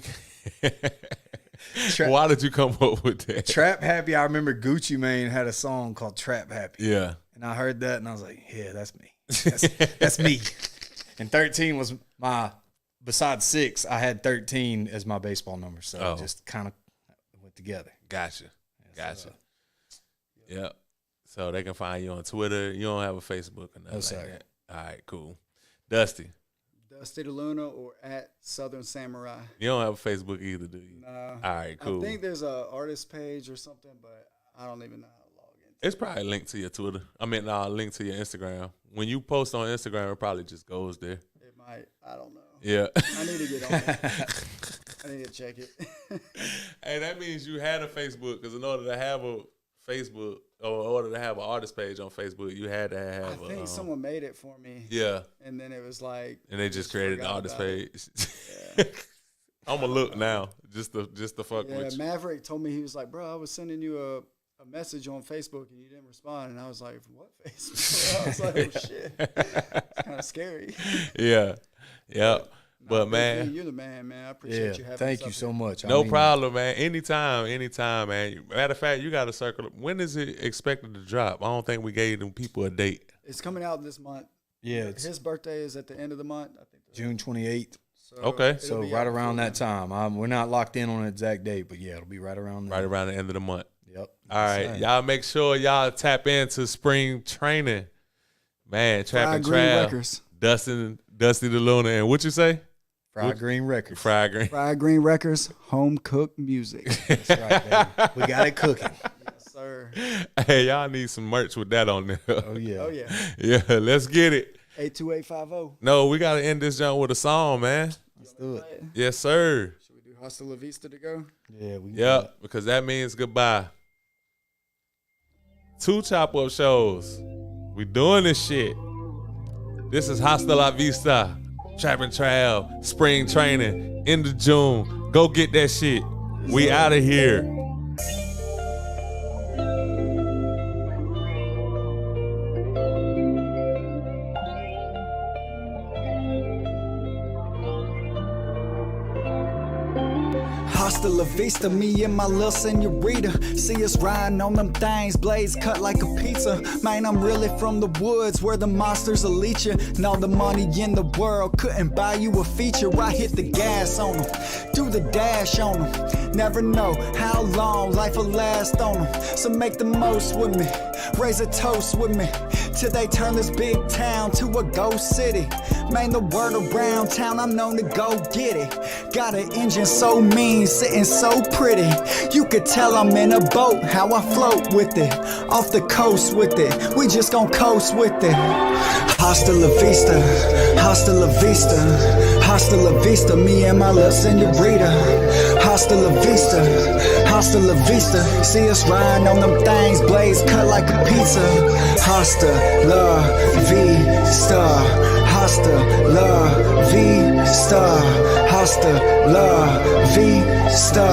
Why did you come up with that? Trap Happy. I remember Gucci Mane had a song called Trap Happy. Yeah. And I heard that, and I was like, yeah, that's me. That's me. And 13 was besides 6, I had 13 as my baseball number. So it just kind of went together. Gotcha. Yep. So they can find you on Twitter. You don't have a Facebook or nothing like that. All right, cool. Dusty Deluna or at Southern Samurai. You don't have a Facebook either, do you? No. All right, cool. I think there's a artist page or something, but I don't even know how to log in. It's probably linked to your Twitter. I mean, linked to your Instagram. When you post on Instagram, it probably just goes there. It might. I don't know. Yeah. I need to get on that. I need to check it. Hey, that means you had a Facebook, because in order to have a Facebook, or in order to have an artist page on Facebook, you had to have I think someone made it for me. Yeah. And then it was like. And they just created the artist page. Yeah. I'm going to look now, just to fuck with you. Yeah, Maverick told me, he was like, bro, I was sending you a message on Facebook and you didn't respond. And I was like, what Facebook? I was like, oh, shit. It's kind of scary. Yeah. Yep. But man, you're the man. I appreciate you having thank you so much. No problem, man. Anytime, man. Matter of fact, you got to circle. When is it expected to drop? I don't think we gave them people a date. It's coming out this month. Yeah, his birthday is at the end of the month. I think June 28th. So okay, so right around that time. We're not locked in on an exact date, but yeah, it'll be right around there. Right around the end of the month. Yep. All right, y'all make sure y'all tap into spring training, man. Trappin Trav, Dusty Deluna, and what you say? Fried Green Records. Fried Green Records, home cooked music. That's right, baby. We got it cooking. Yes, sir. Hey, y'all need some merch with that on there. Oh, yeah. Oh, yeah. Yeah, let's get it. 82850. No, we got to end this jump with a song, man. Let's do it. Yes, sir. Should we do Hasta La Vista to go? Yeah, we Yep, because that means goodbye. 2 chop-up shows. We doing this shit. This is Hasta La Vista. Trappin Trav, spring training, end of June. Go get that shit. We out of here. Hasta la vista, me and my little senorita. See us riding on them things, blades cut like a pizza. Man, I'm really from the woods where the monsters will eat you. And all the money in the world couldn't buy you a feature. I hit the gas on them, do the dash on them. Never know how long life will last on them. So make the most with me, raise a toast with me, till they turn this big town to a ghost city. Man, the word around town, I'm known to go get it. Got an engine so mean, sitting so pretty. You could tell I'm in a boat, how I float with it. Off the coast with it, we just gon' coast with it. Hasta la vista, hasta la vista, hasta la vista, me and my little senorita. Hasta la vista, Hasta la vista, see us riding on them things, blaze cut like a pizza. Hasta la vista, hasta la vista, hasta la vista,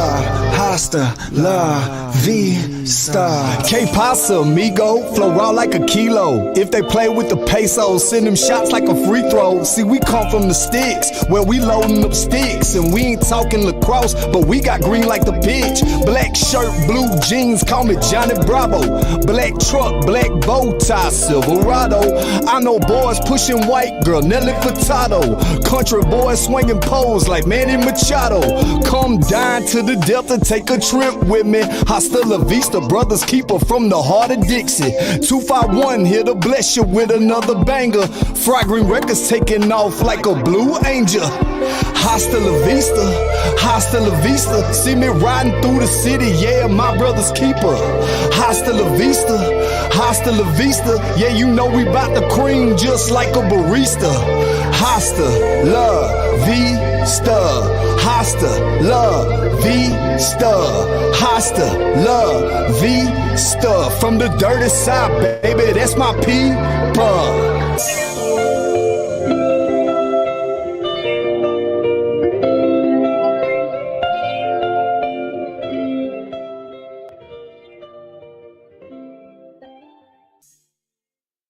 hasta la vista. Que pasa, amigo? Flow raw like a kilo. If they play with the pesos, send them shots like a free throw. See, we come from the sticks, where we loading up sticks. And we ain't talking lacrosse, but we got green like the pitch. Black shirt, blue jeans, call me Johnny Bravo. Black truck, black bow tie, Silverado. I know boys pushing white girl, Nelly Furtado. Country boys swinging poles like Manny Machado. Come down to the Delta, take a trip with me. Hasta la vista, brothers keeper from the heart of Dixie. 251 here to bless you with another banger. Fragrant records taking off like a blue angel. Hasta la vista, hasta la vista. See me riding through the city, yeah, my brother's keeper. Hasta la vista, hasta la vista. Yeah, you know we bout the cream just like a barista. Hasta la vista, hasta la vista, hasta la vista. From the dirty side, baby, that's my people.